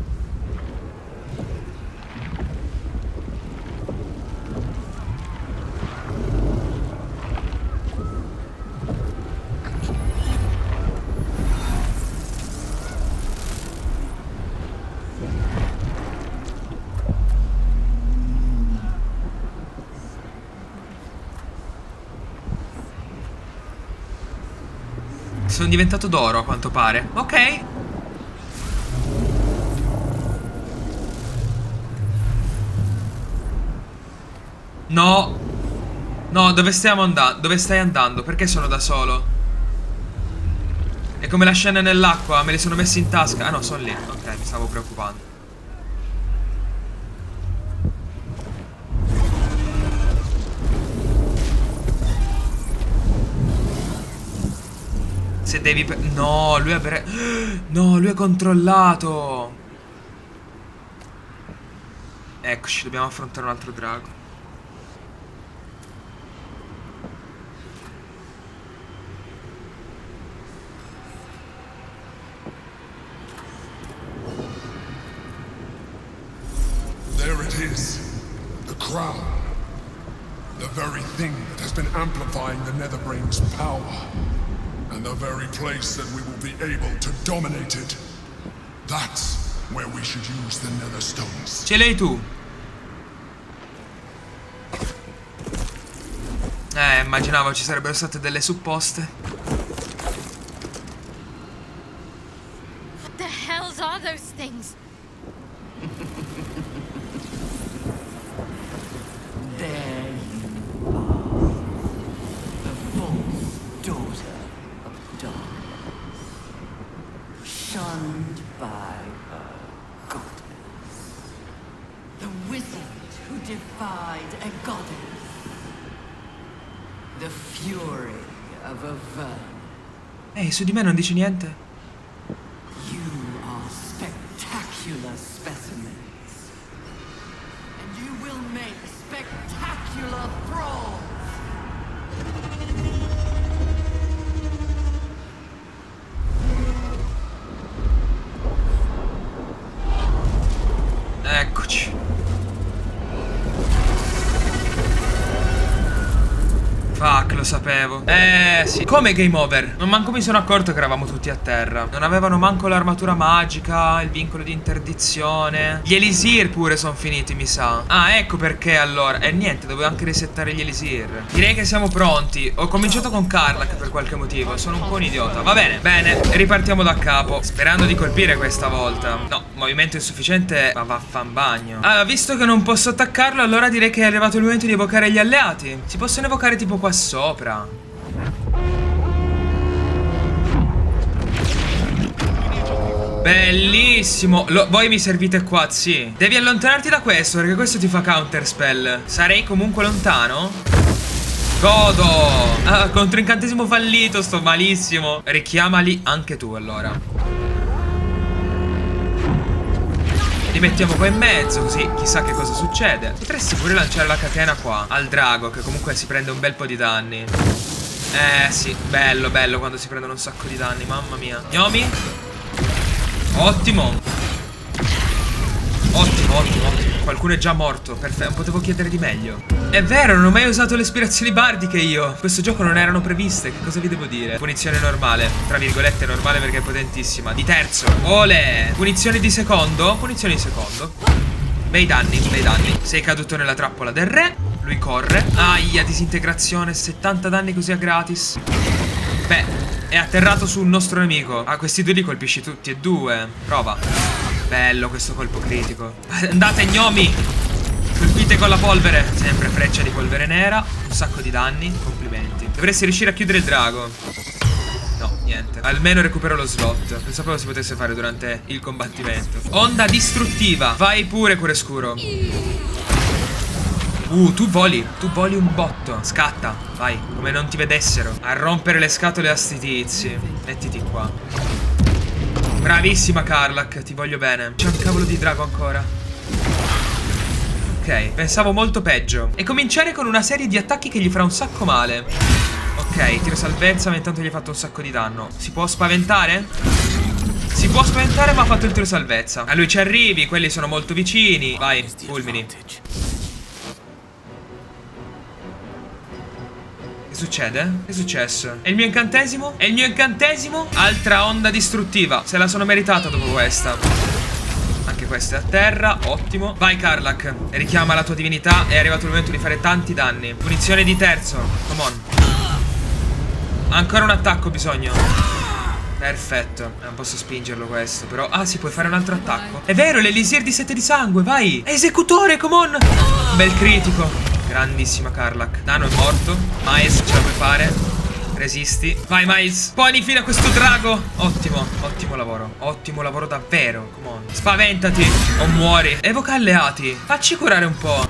Sono diventato d'oro a quanto pare. Ok. No. No, dove stiamo andando? Dove stai andando? Perché sono da solo? È come la scena nell'acqua. Me li sono messi in tasca. Ah no, sono lì. Ok, mi stavo preoccupando. Se devi... No, lui è... No, lui è controllato. Eccoci, dobbiamo affrontare un altro drago. is the crown. The very thing that has been amplifying the Netherbrain's power. And the very place that we will be able to dominate it. That's where we should use the Nether Stones. Ce l'hai tu. Immaginavo ci sarebbero state delle supposte. What the hells are those things? There you are, the false daughter of darkness, shunned by her goddess, the wizard who defied a goddess, the fury of aver. Ehi, su di me non dici niente? You are spectacular specimens, and you will make spectacular thralls. Eccoci. Fuck, lo sapevo. Sì. Come game over? Non manco mi sono accorto che eravamo tutti a terra. Non avevano manco l'armatura magica, il vincolo di interdizione. Gli elisir pure sono finiti, mi sa. Ah, ecco perché allora. E niente, dovevo anche resettare gli elisir. Direi che siamo pronti. Ho cominciato con Karlach per qualche motivo. Sono un po' un idiota. Va bene, bene. Ripartiamo da capo. Sperando di colpire questa volta. No, movimento insufficiente. Ma vaffanbagno. Allora, visto che non posso attaccarlo, allora direi che è arrivato il momento di evocare gli alleati. Si possono evocare tipo qua sopra. Bellissimo. Voi mi servite qua, sì. Devi allontanarti da questo, perché questo ti fa counter spell. Sarei comunque lontano? Godo. Ah, contro incantesimo fallito. Sto malissimo. Richiamali anche tu allora. Li mettiamo qua in mezzo, così chissà che cosa succede. Potresti pure lanciare la catena qua al drago, che comunque si prende un bel po' di danni. Sì, bello, bello quando si prendono un sacco di danni, mamma mia. Gnomi. Ottimo. Ottimo, ottimo, ottimo. Qualcuno è già morto, perfetto, non potevo chiedere di meglio. È vero, non ho mai usato le ispirazioni bardiche io. Questo gioco non erano previste, che cosa vi devo dire? Punizione normale, tra virgolette normale perché è potentissima. Di terzo, ole. Punizione di secondo, punizione di secondo. Bei danni, bei danni. Sei caduto nella trappola del re. Lui corre. Aia, disintegrazione, 70 danni così a gratis. Beh, è atterrato sul nostro nemico. Ah, questi due li colpisci tutti e due. Prova. Bello questo colpo critico. Andate gnomi. Colpite con la polvere. Sempre freccia di polvere nera. Un sacco di danni. Complimenti. Dovresti riuscire a chiudere il drago. No, niente. Almeno recupero lo slot. Non sapevo si potesse fare durante il combattimento. Onda distruttiva. Vai pure, cuore scuro. Tu voli un botto. Scatta, vai, come non ti vedessero. A rompere le scatole a sti tizi. Mettiti qua. Bravissima Karlach, ti voglio bene. C'è un cavolo di drago ancora. Ok, pensavo molto peggio. E cominciare con una serie di attacchi che gli farà un sacco male. Ok, tiro salvezza, ma intanto gli ha fatto un sacco di danno. Si può spaventare? Si può spaventare, ma ha fatto il tiro salvezza. A lui ci arrivi, quelli sono molto vicini. Vai, fulmini. Che succede? Che è successo? È il mio incantesimo? È il mio incantesimo? Altra onda distruttiva. Se la sono meritata dopo questa. Anche questa è a terra. Ottimo. Vai Karlach. Richiama la tua divinità. È arrivato il momento di fare tanti danni. Punizione di terzo. Come on. Ancora un attacco bisogno. Perfetto. Non posso spingerlo questo, però. Ah, si può fare un altro attacco. È vero, l'elisir di 7 di sangue. Vai. Esecutore, come on. Bel critico. Grandissima Karlach. Nano è morto. Miles ce la puoi fare. Resisti. Vai Miles. Poni fino a questo drago. Ottimo. Ottimo lavoro. Ottimo lavoro davvero. Come on. Spaventati o muori. Evoca alleati. Facci curare un po'.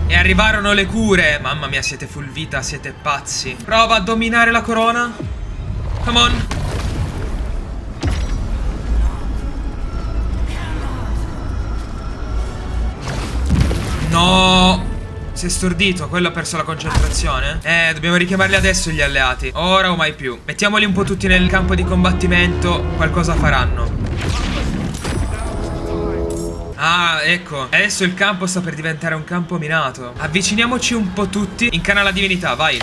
E arrivarono le cure. Mamma mia, siete full vita. Siete pazzi. Prova a dominare la corona. Come on. No. Si è stordito, quello ha perso la concentrazione. Dobbiamo richiamarli adesso gli alleati. Ora o mai più. Mettiamoli un po' tutti nel campo di combattimento. Qualcosa faranno. Ah, ecco. Adesso il campo sta per diventare un campo minato. Avviciniamoci un po' tutti. Incanala la divinità, vai.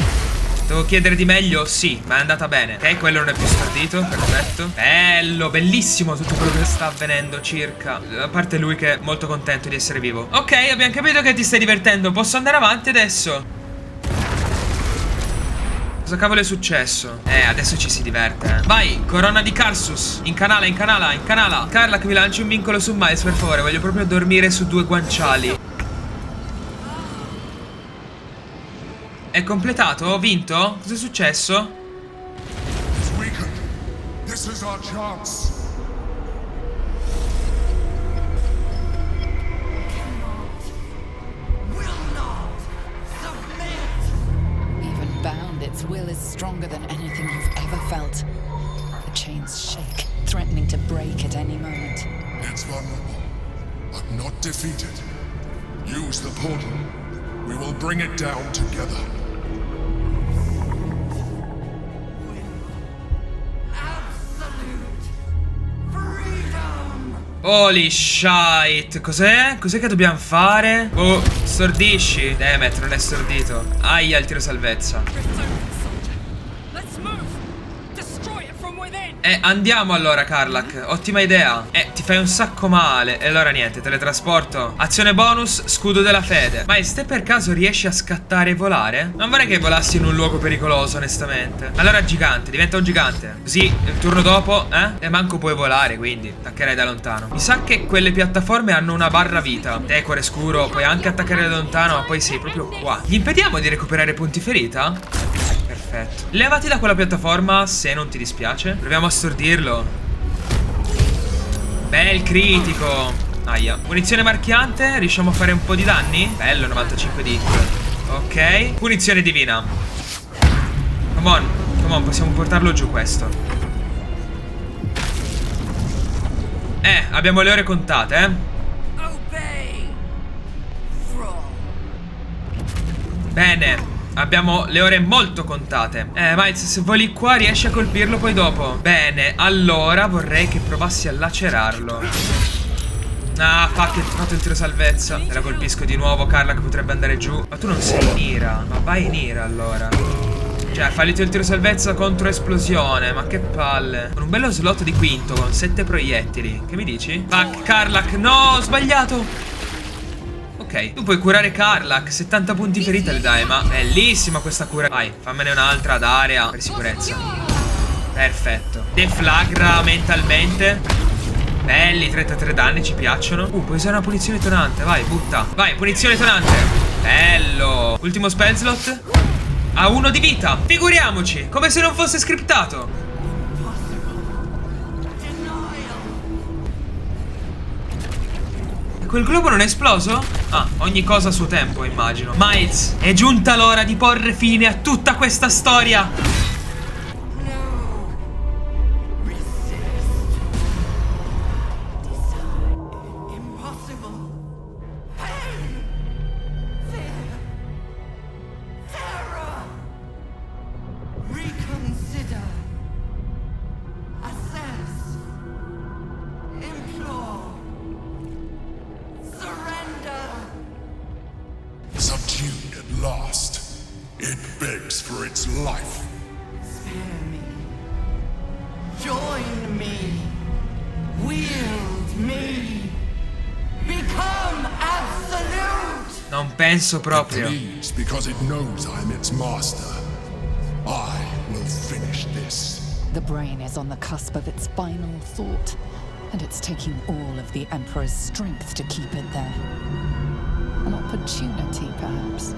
Devo chiedere di meglio? Sì, ma è andata bene. Ok, quello non è più stordito. Perfetto. Bello, bellissimo tutto quello che sta avvenendo circa. A parte lui che è molto contento di essere vivo. Ok, abbiamo capito che ti stai divertendo. Posso andare avanti adesso? Cosa cavolo è successo? Adesso ci si diverte, Vai, corona di Karsus. Incanala, incanala, incanala. Carla che mi lanci un vincolo su Miles, per favore. Voglio proprio dormire su 2 guanciali. È completato? Ho vinto? Cosa è successo? This is our chance. Even bound, its will is stronger than anything you've ever felt. The chains shake, threatening to break at any moment. It's vulnerable, but not defeated. Use the portal. We will bring it down together. Holy shit. Cos'è? Cos'è che dobbiamo fare? Oh, stordisci. Demet non è stordito. Aia, il tiro salvezza. Andiamo allora, Karlak. Ottima idea. Ti fai un sacco male. E allora niente, teletrasporto. Azione bonus, scudo della fede. Ma te per caso riesci a scattare e volare? Non vorrei che volassi in un luogo pericoloso, onestamente. Allora gigante, diventa un gigante. Così, il turno dopo, E manco puoi volare, quindi attaccherai da lontano. Mi sa che quelle piattaforme hanno una barra vita. Te, cuore scuro, puoi anche attaccare da lontano, ma poi sei proprio qua. Gli impediamo di recuperare punti ferita? Perfetto. Levati da quella piattaforma se non ti dispiace. Proviamo a stordirlo. Bel critico. Aia. Munizione marchiante. Riusciamo a fare un po' di danni? Bello, 95 di hit. Ok. Punizione divina. Come on, possiamo portarlo giù questo. Abbiamo le ore contate, Bene. Abbiamo le ore molto contate. Miles, se voli qua riesci a colpirlo poi dopo. Bene, allora vorrei che provassi a lacerarlo. Ah, fuck, ho fatto il tiro salvezza. Te la colpisco di nuovo, Carla, che potrebbe andare giù. Ma tu non sei in ira. Ma vai in ira, allora. Cioè, fallito il tiro salvezza contro esplosione. Ma che palle. Con un bello slot di quinto, con 7 proiettili. Che mi dici? Fuck, Karlak, no, ho sbagliato. Ok, tu puoi curare Karlak, 70 punti ferita le dai, ma bellissima questa cura. Vai, fammene un'altra ad area per sicurezza. Perfetto. Deflagra mentalmente. Belli, 33 danni, ci piacciono. Puoi usare una punizione tonante, vai, butta. Vai, punizione tonante. Bello. Ultimo spell slot. Ha 1 di vita. Figuriamoci, come se non fosse scriptato. Quel globo non è esploso? Ah, ogni cosa a suo tempo, immagino. Miles, è giunta l'ora di porre fine a tutta questa storia. Subdued at last, it begs for its life. Spare me. Join me. Wield me. Become absolute. Non penso proprio. It bleeds because it knows I'm its master. I will finish this. The brain is on the cusp of its final thought, and it's taking all of the Emperor's strength to keep it there. An opportunity, perhaps.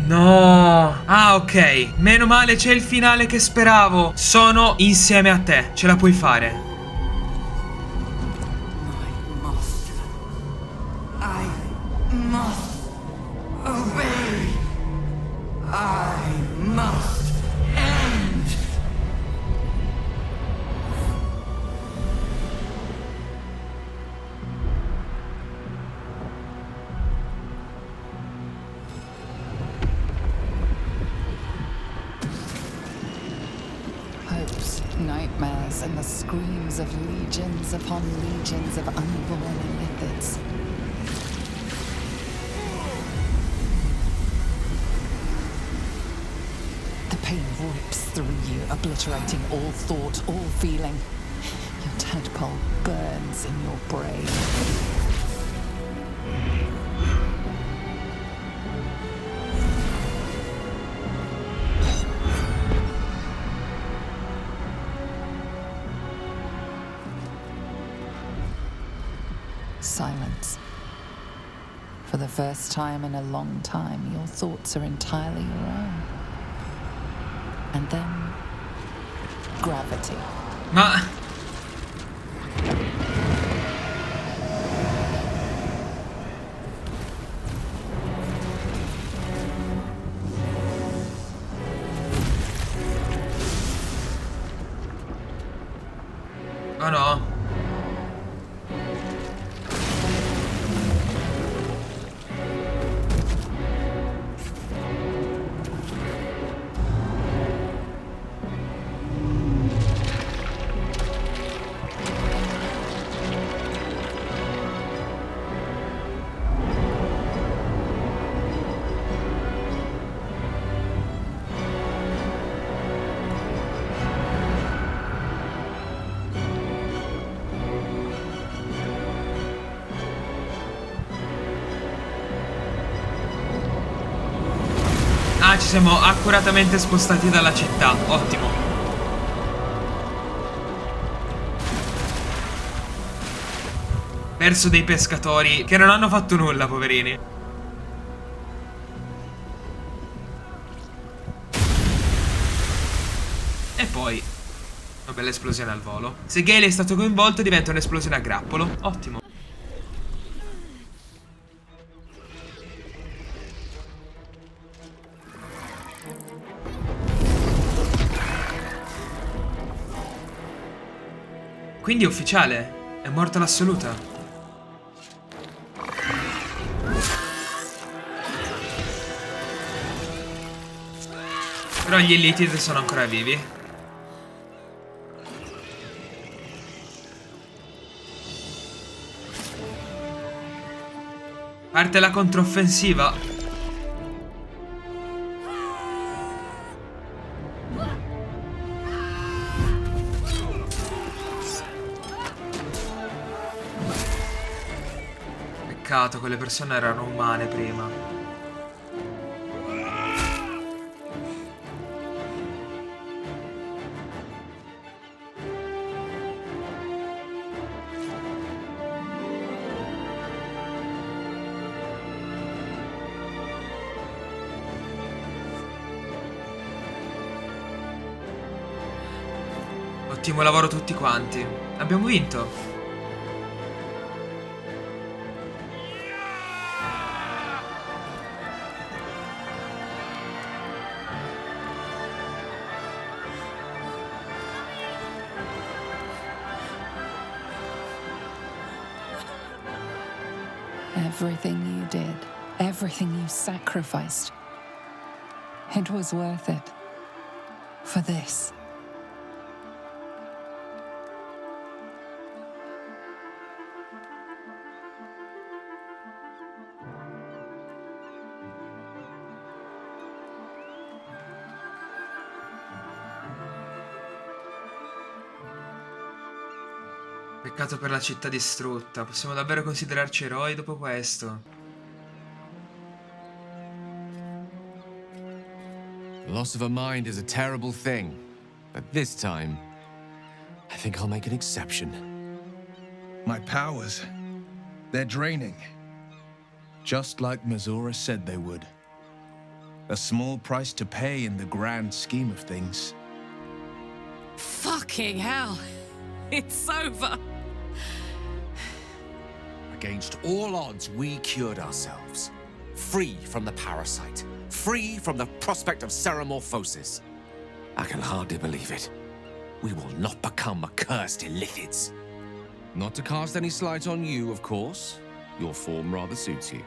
No. Ah, ok. Meno male c'è il finale che speravo. Sono insieme a te. Ce la puoi fare. I must obey. I must end. Hopes, nightmares. nightmares and the screams of legions upon legions of unborn illithids. The pain rips through you, obliterating all thought, all feeling. Your tadpole burns in your brain. Silence. For the first time in a long time, your thoughts are entirely your own. And then, gravity. Ma... Oh no. Ah, ci siamo accuratamente spostati dalla città. Ottimo. Perso dei pescatori che non hanno fatto nulla, poverini. E poi una bella esplosione al volo. Se Gale è stato coinvolto diventa un'esplosione a grappolo. Ottimo. Quindi è ufficiale, è morta l'assoluta. Però gli Illithid sono ancora vivi. Parte la controffensiva. Peccato, quelle persone erano umane prima. Ottimo lavoro tutti quanti. Abbiamo vinto. Everything you did, everything you sacrificed, it was worth it. For this. Peccato per la città distrutta. Possiamo davvero considerarci eroi dopo questo? The loss of a mind is a terrible thing, but this time, I think I'll make an exception. My powers, they're draining. Just like Mazora said they would. A small price to pay in the grand scheme of things. Fucking hell. It's over. Against all odds, we cured ourselves. Free from the parasite. Free from the prospect of seromorphosis. I can hardly believe it. We will not become accursed illithids. Not to cast any slight on you, of course. Your form rather suits you.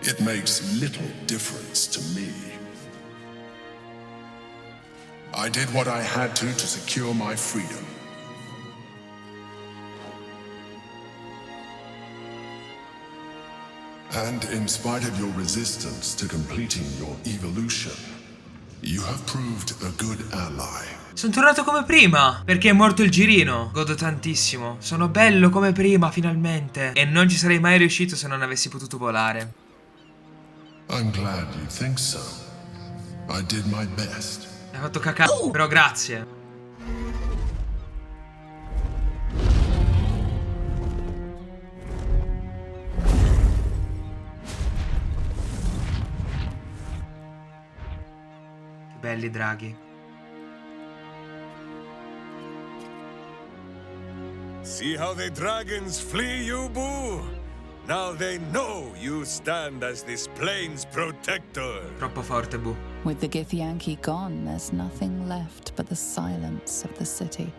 It makes little difference to me. I did what I had to secure my freedom. And in spite of your resistance to completing your evolution, you have proved a good ally. Sono tornato come prima, perché è morto il girino. Godo tantissimo. Sono bello come prima, finalmente. E non ci sarei mai riuscito se non avessi potuto volare. I'm glad you think so. I did my best. Mi ha fatto cacare, però grazie. Che belli draghi. See how the dragons flee you, boo? Now they know you stand as this plane's protector. Troppo forte, boo. With the Githyanki gone, there's nothing left but the silence of the city,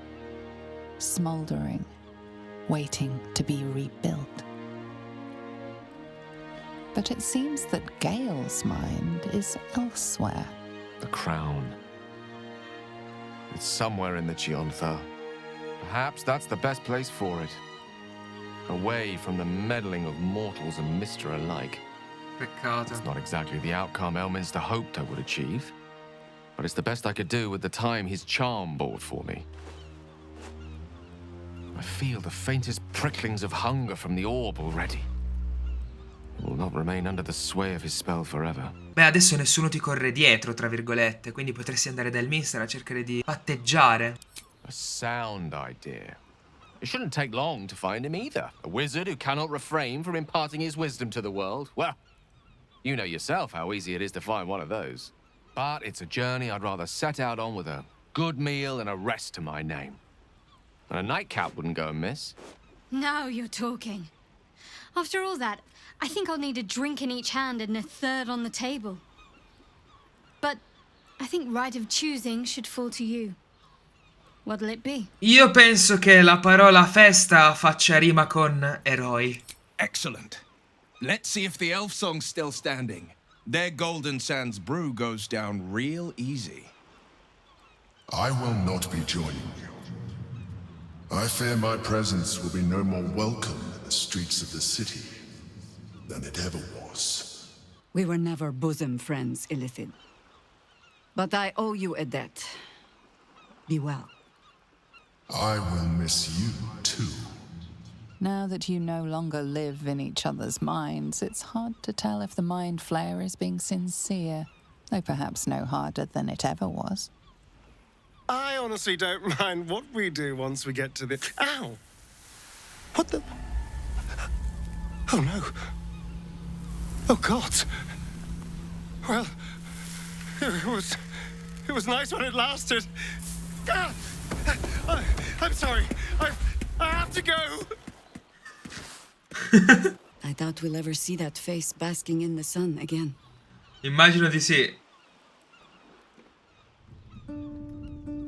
smoldering, waiting to be rebuilt. But it seems that Gale's mind is elsewhere. The crown. It's somewhere in the Chiontha. Perhaps that's the best place for it. Away from the meddling of mortals and Mister alike. Peccato. It's not exactly the outcome Elminster hoped I would achieve, but it's the best I could do with the time his charm bought for me. I feel the faintest pricklings of hunger from the orb already. It will not remain under the sway of his spell forever. Beh, adesso nessuno ti corre dietro, tra virgolette, quindi potresti andare da Elminster a cercare di patteggiare. A sound idea. It shouldn't take long to find him either. A wizard who cannot refrain from imparting his wisdom to the world. Well, you know yourself how easy it is to find one of those. But it's a journey I'd rather set out on with a good meal and a rest to my name. And a nightcap wouldn't go amiss. Now you're talking. After all that, I think I'll need a drink in each hand and a third on the table. But I think right of choosing should fall to you. What'll it be? Io penso che la parola festa faccia rima con eroi. Excellent. Let's see if the elf song's still standing. Their Golden Sands brew goes down real easy. I will not be joining you. I fear my presence will be no more welcome in the streets of the city than it ever was. We were never bosom friends, Illithid. But I owe you a debt. Be well. I will miss you, too. Now that you no longer live in each other's minds, it's hard to tell if the mind flayer is being sincere, though perhaps no harder than it ever was. I honestly don't mind what we do once we get to the... Ow! What the... Oh, no. Oh, God. Well, it was nice when it lasted. Ah! I'm sorry. I have to go. I doubt we'll ever see that face basking in the sun again. Immagino di sì.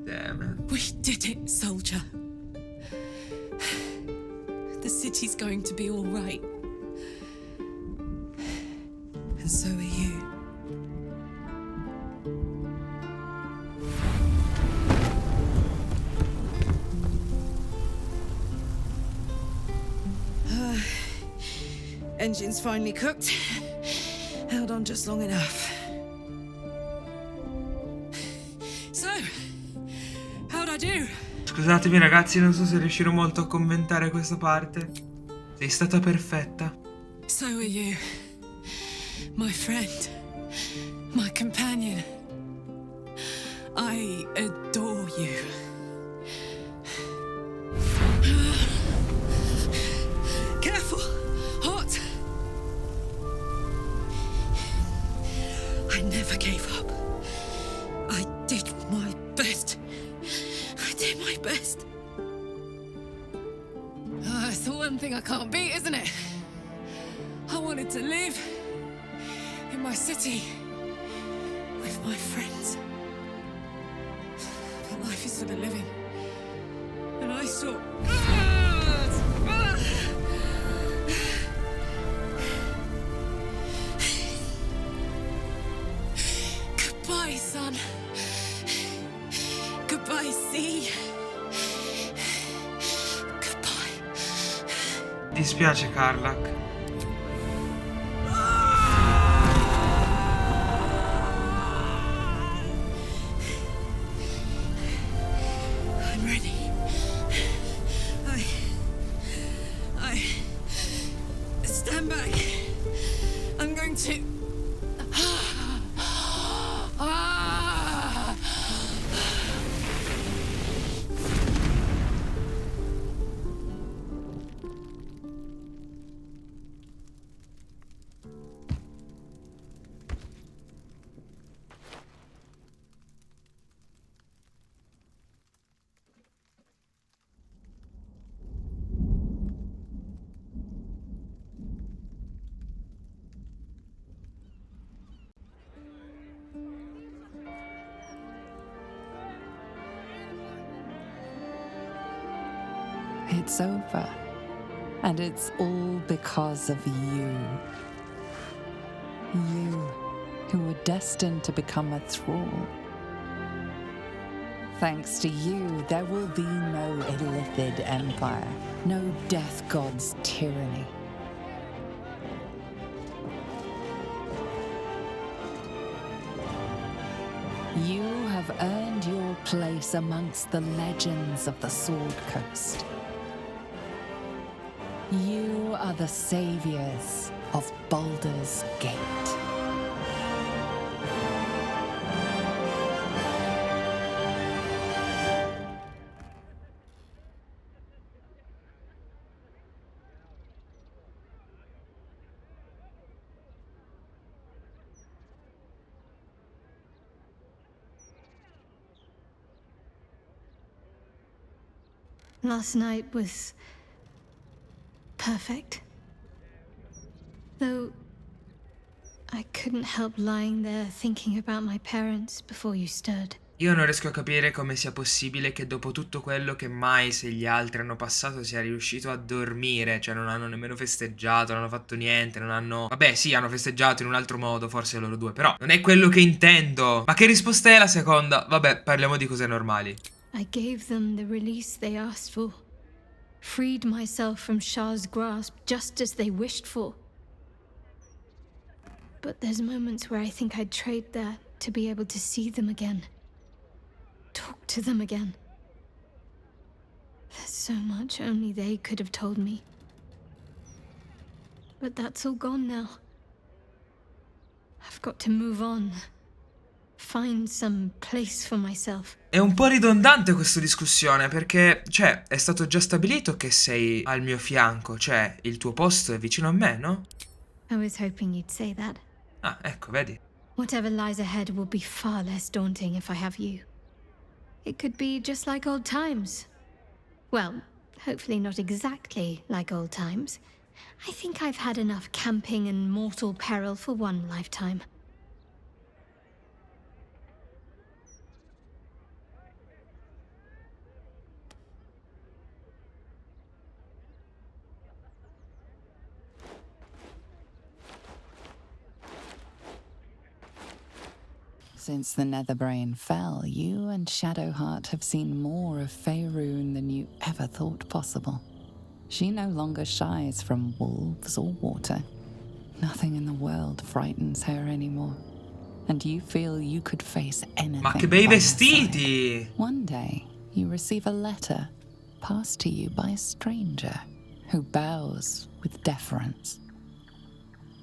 Damn it. We did it, soldier. The city's going to be all right. And so are you. Engine's finally cooked. Held on just long enough. So, how'd I do? Scusatemi ragazzi, non so se riuscirò molto a commentare questa parte. Sei stata perfetta. So are you. My friend. My companion. I adore you. Careful! Hot! I never gave up. I did my best. I did my best. It's the one thing I can't beat, isn't it? I wanted to live in my city with my friends. But life is for the living. And I saw... Goodbye, son. see. Dispiace, Karlak. I'm ready. I stand back. I'm going to. It's over. And it's all because of you. You, who were destined to become a thrall. Thanks to you, there will be no Illithid empire, no death god's tyranny. You have earned your place amongst the legends of the Sword Coast. You are the saviors of Baldur's Gate. Last night was perfect. Though I couldn't help lying there thinking about my parents before you stirred. Io non riesco a capire come sia possibile che dopo tutto quello che Miles e gli altri hanno passato sia riuscito a dormire. Cioè non hanno nemmeno festeggiato, non hanno fatto niente, non hanno... Vabbè sì, hanno festeggiato in un altro modo, forse loro due, però non è quello che intendo. Ma che risposta è la seconda? Vabbè, parliamo di cose normali. I gave them the release they asked for. Freed myself from Shah's grasp just as they wished for. But there's moments where I think I'd trade that to be able to see them again. Talk to them again. There's so much only they could have told me. But that's all gone now. I've got to move on. Find some place for myself. È un po' ridondante questa discussione perché, cioè, è stato già stabilito che sei al mio fianco, cioè, il tuo posto è vicino a me, no? I was hoping you'd say that. Ah, ecco, vedi. Whatever lies ahead will be far less daunting if I have you. It could be just like old times. Well, hopefully not exactly like old times. I think I've had enough camping and mortal peril for one lifetime. Since the Netherbrain fell, you and Shadowheart have seen more of Faerun than you ever thought possible. She no longer shies from wolves or water. Nothing in the world frightens her anymore. And you feel you could face anything. Ma che bei vestiti! One day, you receive a letter passed to you by a stranger who bows with deference.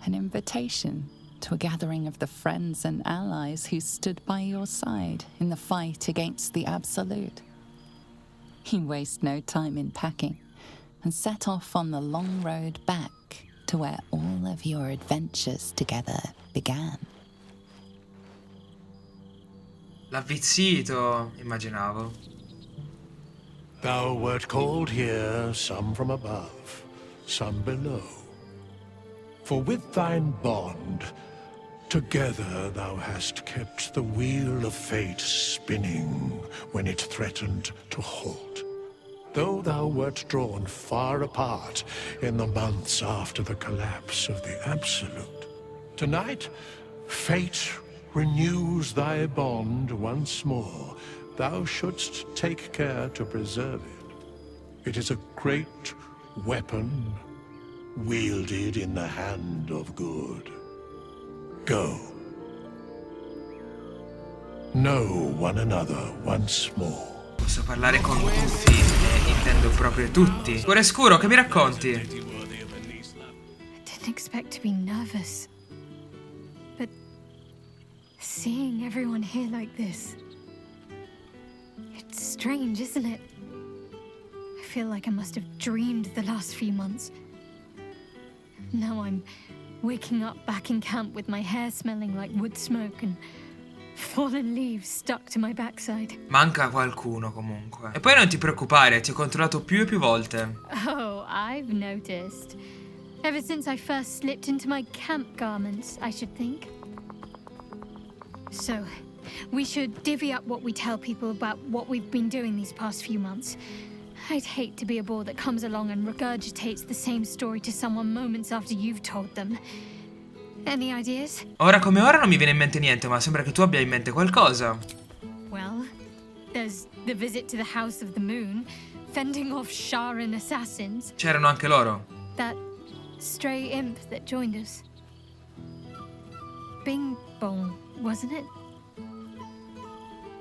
An invitation to a gathering of the friends and allies who stood by your side in the fight against the Absolute. You waste no time in packing and set off on the long road back to where all of your adventures together began. L'avvizzito, immaginavo. Thou wert called here, some from above, some below. For with thine bond, together thou hast kept the wheel of fate spinning when it threatened to halt. Though thou wert drawn far apart in the months after the collapse of the Absolute, tonight fate renews thy bond once more thou shouldst take care to preserve it. It is a great weapon wielded in the hand of good. Go. Know one another once more. Posso parlare con tutti, intendo proprio tutti. Cuore scuro, che mi racconti? I didn't expect to be nervous. But seeing everyone here like this, it's strange, isn't it? I feel like I must have dreamed the last few months. Now I'm waking up back in camp with my hair smelling like wood smoke and fallen leaves stuck to my backside. Manca qualcuno comunque. E poi non ti preoccupare, ti ho controllato più e più volte. Oh, I've noticed. Ever since I first slipped into my camp garments, I should think. So, we should divvy up what we tell people about what we've been doing these past few months. I'd hate to be a bore that comes along and regurgitates the same story to someone moments after you've told them. Any ideas? Ora come ora non mi viene in mente niente, ma sembra che tu abbia in mente qualcosa. Well, there's the visit to the House of the Moon, fending off Sharan assassins. C'erano anche loro. That stray imp that joined us. Bing bong, wasn't it?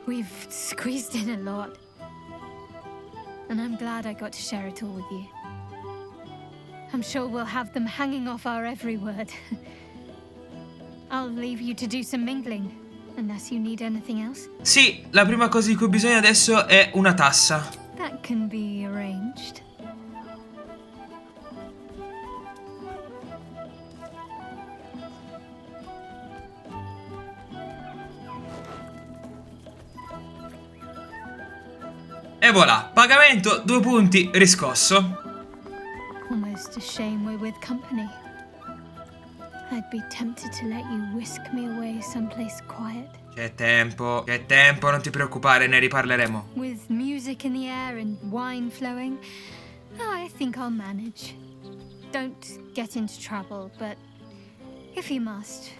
We've squeezed in a lot. And I'm glad I got to share it all with you. I'm sure we'll have them hanging off our every word. I'll leave you to do some mingling, unless you need anything else. Sì, la prima cosa di cui ho bisogno adesso è una tassa. That can be arranged. E voilà, pagamento, 2 punti, riscosso. Almost a shame we're with company. I'd be tempted to let you whisk me away someplace quiet. C'è tempo, non ti preoccupare, ne riparleremo. With music in the air and wine flowing, I think I'll manage. Don't get into trouble, but if you must,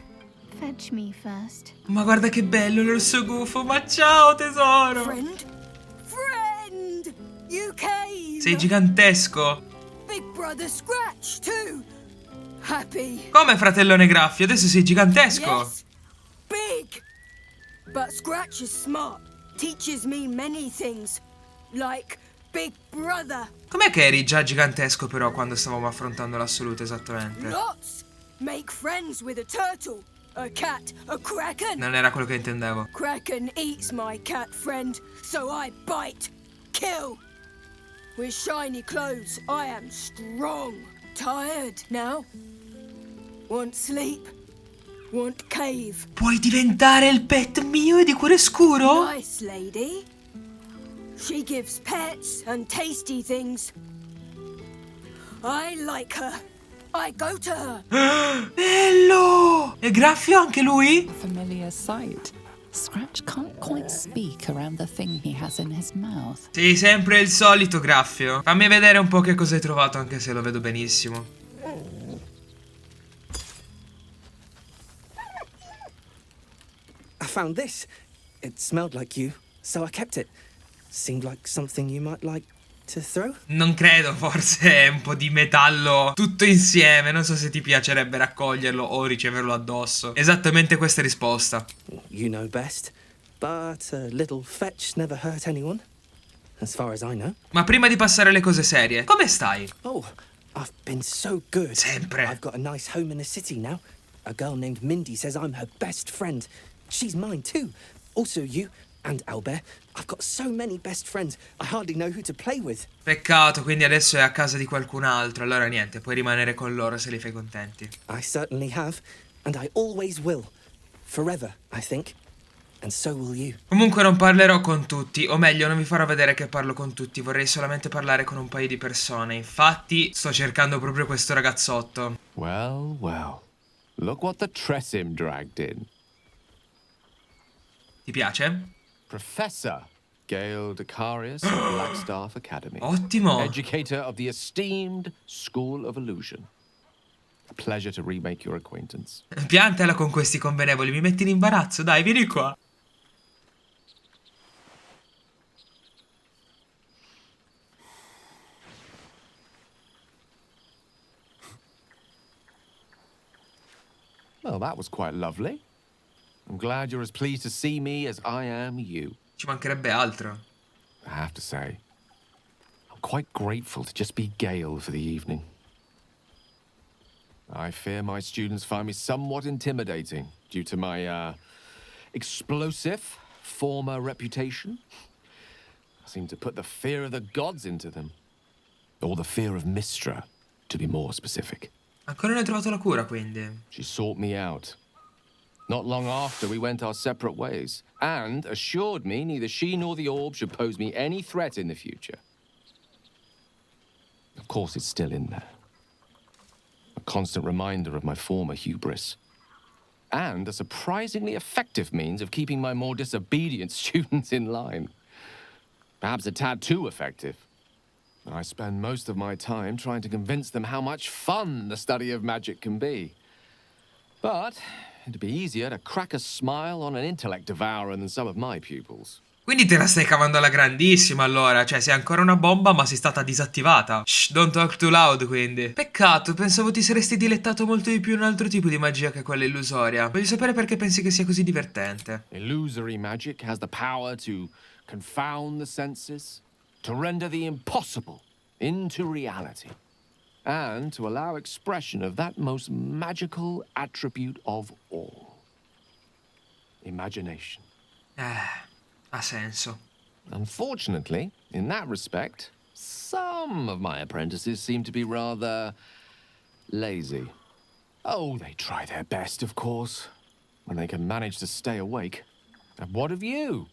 fetch me first. Ma guarda che bello l'orso gufo, ma ciao tesoro! Friend? You came! Sei gigantesco! Big brother Scratch, too! Happy! Come fratellone graffio, adesso sei gigantesco! Yes, big! But Scratch is smart. Teaches me many things. Like Big Brother. Com'è che eri già gigantesco però quando stavamo affrontando l'assoluto esattamente? Lots! Make friends with a turtle, a cat, a kraken. Non era quello che intendevo. Kraken eats my cat friend, so I bite, kill. With shiny clothes, I am strong. Tired now. Want sleep. Want cave. Puoi diventare il pet mio e di cuore scuro? Nice lady. She gives pets and tasty things. I like her. I go to her. Bello! E graffio anche lui? Familiar sight. Scratch can't quite speak around the thing he has in his mouth. Sei sempre il solito graffio. Fammi vedere un po' che cosa hai trovato, anche se lo vedo benissimo. I found this. It smelled like you, so I kept it. Seemed like something you might like to throw? Non credo, forse è un po' di metallo tutto insieme. Non so se ti piacerebbe raccoglierlo o riceverlo addosso. Esattamente questa risposta. You know best, but a little fetch never hurt anyone, as far as I know. Ma prima di passare alle cose serie, come stai? Oh, I've been so good. Sempre. I've got a nice home in the city now. A girl named Mindy says I'm her best friend. She's mine too. Also you and Albert. I've got so many best friends, I hardly know who to play with. Peccato, quindi adesso è a casa di qualcun altro. Allora niente, puoi rimanere con loro se li fai contenti. I certainly have, and I always will. Forever, I think. And so will you. Comunque non parlerò con tutti, o meglio non vi farò vedere che parlo con tutti. Vorrei solamente parlare con un paio di persone. Infatti sto cercando proprio questo ragazzotto. Well, well. Look what the Tressim dragged in. Ti piace? Professor Gale Decarius of Blackstaff Academy. Ottimo. Educator of the esteemed School of Illusion. A pleasure to remake your acquaintance. Piantala con questi convenevoli, mi metti in imbarazzo, dai, vieni qua. Well, that was quite lovely. I'm glad you're as pleased to see me as I am you. Ci mancherebbe altro. I have to say, I'm quite grateful to just be Gale for the evening. I fear my students find me somewhat intimidating due to my, explosive former reputation. I seem to put the fear of the gods into them. Or the fear of Mistra, to be more specific. Ancora non hai trovato la cura, quindi. She sought me out. Not long after, we went our separate ways, and assured me neither she nor the orb should pose me any threat in the future. Of course, it's still in there. A constant reminder of my former hubris. And a surprisingly effective means of keeping my more disobedient students in line. Perhaps a tad too effective. I spend most of my time trying to convince them how much fun the study of magic can be. But it'd be easier to crack a smile on an intellect devourer than some of my pupils. Quindi te la stai cavando alla grandissima allora, cioè sei ancora una bomba ma sei stata disattivata. Shh, don't talk too loud quindi. Peccato, pensavo ti saresti dilettato molto di più in un altro tipo di magia che quella illusoria. Voglio sapere perché pensi che sia così divertente. Illusory magic has the power to confound the senses, to render the impossible into reality, and to allow expression of that most magical attribute of all. Imagination. Ha senso. Unfortunately, in that respect, some of my apprentices seem to be rather lazy. Oh, they try their best, of course, when they can manage to stay awake. And what of you?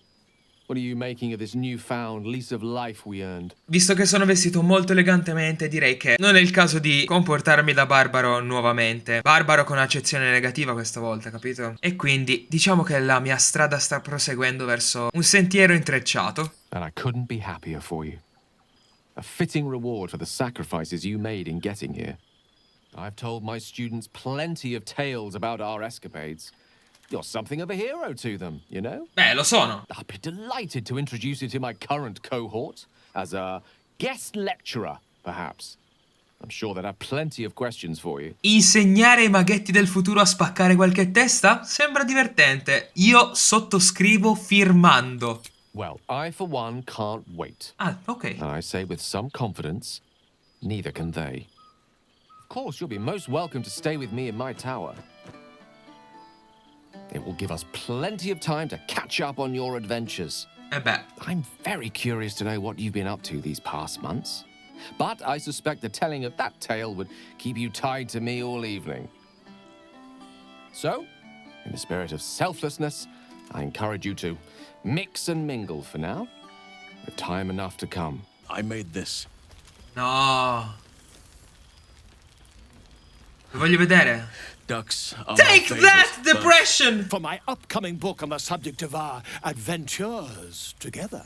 What are you making of this newfound lease of life we earned? Visto che sono vestito molto elegantemente, direi che non è il caso di comportarmi da barbaro nuovamente. Barbaro con accezione negativa questa volta, capito? E quindi diciamo che la mia strada sta proseguendo verso un sentiero intrecciato. And I couldn't be happier for you. A fitting reward for the sacrifices you made in getting here. I've told my students plenty of tales about our escapades. You're something of a hero to them, you know? Beh, lo sono. I'd be delighted to introduce you to my current cohort as a guest lecturer, perhaps. I'm sure they'd have plenty of questions for you. Insegnare ai maghetti del futuro a spaccare qualche testa? Sembra divertente. Io sottoscrivo firmando. Well, I for one can't wait. Ah, ok. And I say with some confidence, neither can they. Of course, you'll be most welcome to stay with me in my tower. It will give us plenty of time to catch up on your adventures. I'm very curious to know what you've been up to these past months. But I suspect the telling of that tale would keep you tied to me all evening. So, in the spirit of selflessness, I encourage you to mix and mingle for now, with time enough to come. I made this. No. Lo voglio vedere. Ducks are Take that, depression! For my upcoming book on the subject of our adventures together.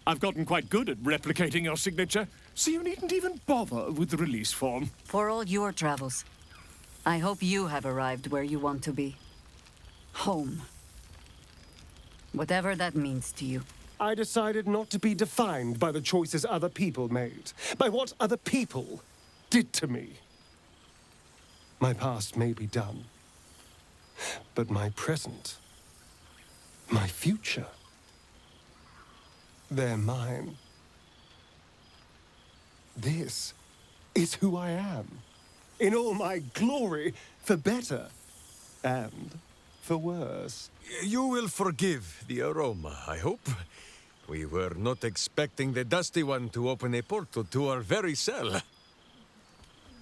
I've gotten quite good at replicating your signature, so you needn't even bother with the release form. For all your travels, I hope you have arrived where you want to be. Home. Whatever that means to you. I decided not to be defined by the choices other people made, by what other people did to me. My past may be done, but my present, my future, they're mine. This is who I am, in all my glory, for better and for worse. You will forgive the aroma, I hope. We were not expecting the Dusty One to open a portal to our very cell.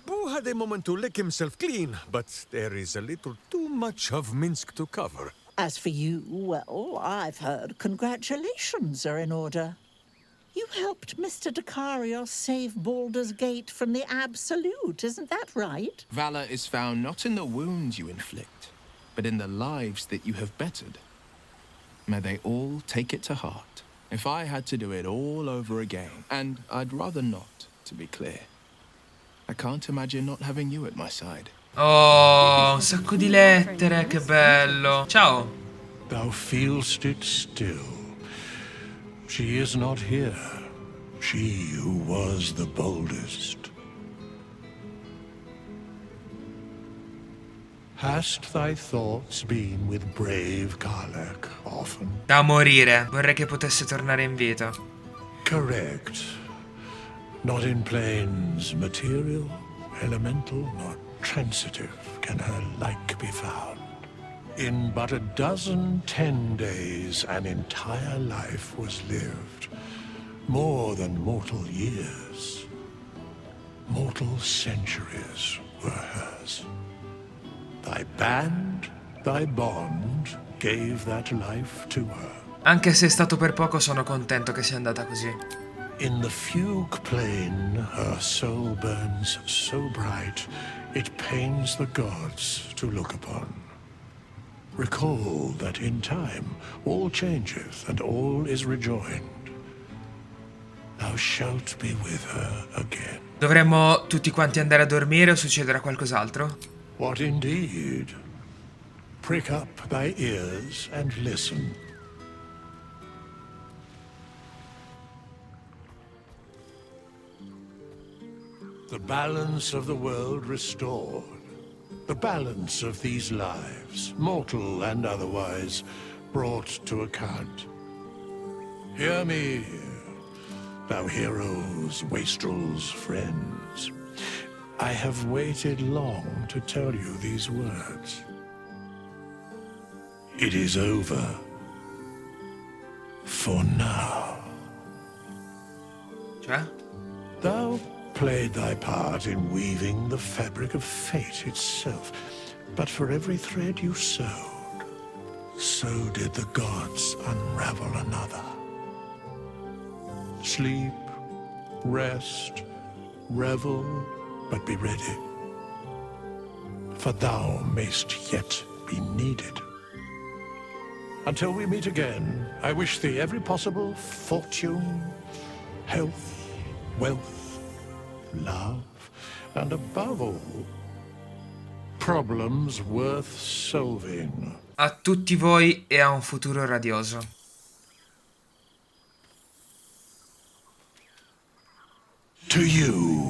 Boo had a moment to lick himself clean, but there is a little too much of Minsk to cover. As for you, well, I've heard congratulations are in order. You helped Mr. Dakarios save Baldur's Gate from the Absolute, isn't that right? Valor is found not in the wounds you inflict, but in the lives that you have bettered. May they all take it to heart. If I had to do it all over again, and I'd rather not, to be clear, I can't imagine not having you at my side. Oh, un sacco di lettere, che bello. Ciao. Thou feelst it still. She is not here. She who was the boldest. Hast thy thoughts been with brave Karlach often? Da morire, vorrei che potesse tornare in vita. Correct. Not in planes material, elemental, nor transitive can her like be found. In but a dozen 10 days, an entire life was lived. More than mortal years. Mortal centuries were hers. Thy band, thy bond, gave that life to her. Anche se è stato per poco, sono contento che sia andata così. In the fugue plane, her soul burns so bright, it pains the gods to look upon. Recall that in time all changeth and all is rejoined. Thou shalt be with her again. Dovremmo tutti quanti andare a dormire o succederà qualcos'altro? What indeed? Prick up thy ears and listen. The balance of the world restored. The balance of these lives, mortal and otherwise, brought to account. Hear me, thou heroes, wastrels, friends. I have waited long to tell you these words. It is over. For now. Cioè? Thou played thy part in weaving the fabric of fate itself, but for every thread you sewed, so did the gods unravel another. Sleep, rest, revel, but be ready, for thou mayst yet be needed. Until we meet again, I wish thee every possible fortune, health, wealth, love, and above all, problems worth solving. A tutti voi e a un futuro radioso. To you.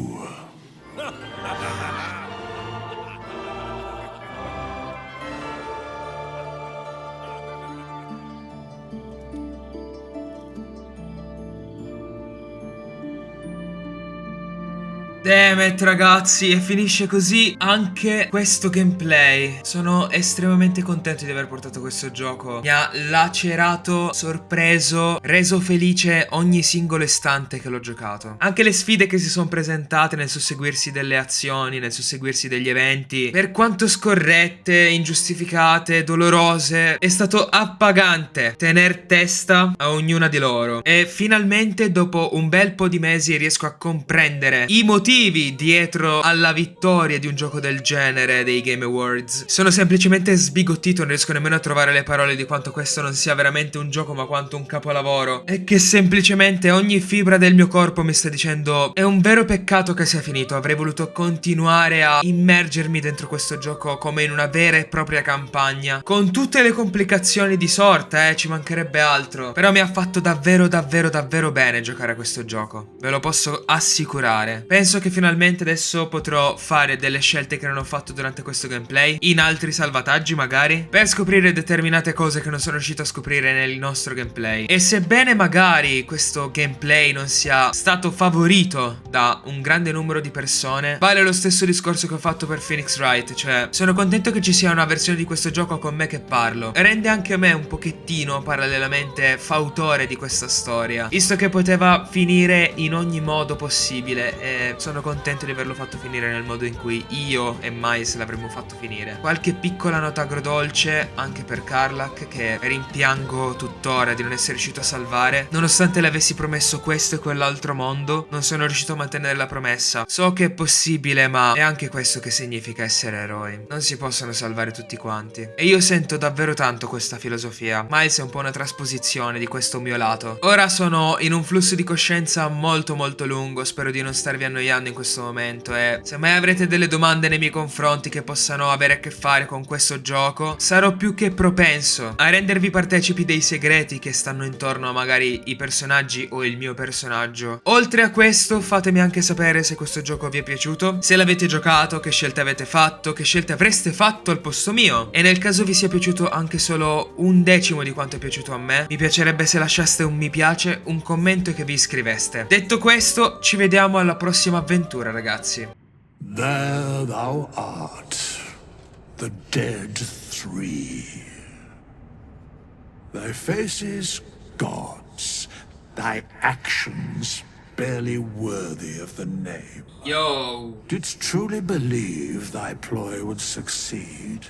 Damn it, ragazzi, e finisce così anche questo gameplay. Sono estremamente contento di aver portato questo gioco. Mi ha lacerato, sorpreso, reso felice ogni singolo istante che l'ho giocato. Anche le sfide che si sono presentate nel susseguirsi delle azioni, nel susseguirsi degli eventi, per quanto scorrette, ingiustificate, dolorose, è stato appagante tener testa a ognuna di loro. E finalmente, dopo un bel po' di mesi, riesco a comprendere i motivi dietro alla vittoria di un gioco del genere dei Game Awards. Sono semplicemente sbigottito, non riesco nemmeno a trovare le parole di quanto questo non sia veramente un gioco ma quanto un capolavoro, e che semplicemente ogni fibra del mio corpo mi sta dicendo è un vero peccato che sia finito. Avrei voluto continuare a immergermi dentro questo gioco come in una vera e propria campagna, con tutte le complicazioni di sorta, ci mancherebbe altro. Però mi ha fatto davvero bene giocare a questo gioco, ve lo posso assicurare. Penso che finalmente adesso potrò fare delle scelte che non ho fatto durante questo gameplay, in altri salvataggi magari, per scoprire determinate cose che non sono riuscito a scoprire nel nostro gameplay. E sebbene magari questo gameplay non sia stato favorito da un grande numero di persone, vale lo stesso discorso che ho fatto per Phoenix Wright, cioè sono contento che ci sia una versione di questo gioco con me che parlo. Rende anche me un pochettino parallelamente fautore di questa storia, visto che poteva finire in ogni modo possibile, e sono contento di averlo fatto finire nel modo in cui io e Miles l'avremmo fatto finire. Qualche piccola nota agrodolce anche per Karlach, che rimpiango tuttora di non essere riuscito a salvare. Nonostante le avessi promesso questo e quell'altro mondo, non sono riuscito a mantenere la promessa. So che è possibile, ma è anche questo che significa essere eroi. Non si possono salvare tutti quanti. E io sento davvero tanto questa filosofia. Miles è un po' una trasposizione di questo mio lato. Ora sono in un flusso di coscienza molto lungo, spero di non starvi annoiando studiando in questo momento e se mai avrete delle domande nei miei confronti che possano avere a che fare con questo gioco, sarò più che propenso a rendervi partecipi dei segreti che stanno intorno a magari i personaggi o il mio personaggio. Oltre a questo, fatemi anche sapere se questo gioco vi è piaciuto, se l'avete giocato, che scelte avete fatto, che scelte avreste fatto al posto mio, e nel caso vi sia piaciuto anche solo un decimo di quanto è piaciuto a me, mi piacerebbe se lasciaste un mi piace, un commento e che vi iscriveste. Detto questo, ci vediamo alla prossima avventura, ragazzi. There thou art, the dead three. Thy faces gods, thy actions barely worthy of the name. Yo. Didst truly believe thy ploy would succeed?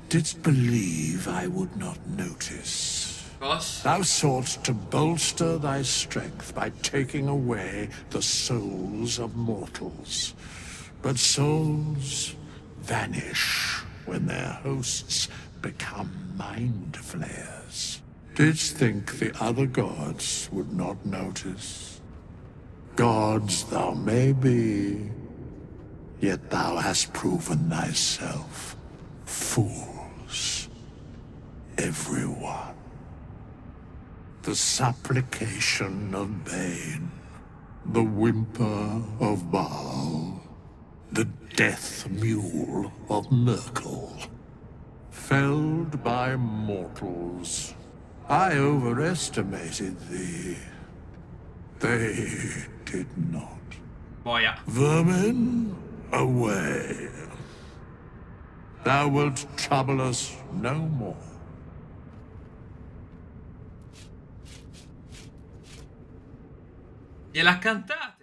Didst believe I would not notice? Boss? Thou soughtst to bolster thy strength by taking away the souls of mortals. But souls vanish when their hosts become mind flayers. Didst think the other gods would not notice? Gods thou may be, yet thou hast proven thyself fools, everyone. The supplication of Bane, the whimper of Baal, the death mule of Merkel. Felled by mortals, I overestimated thee. They did not. Boia. Vermin, away. Thou wilt trouble us no more. Gliel'ha cantata.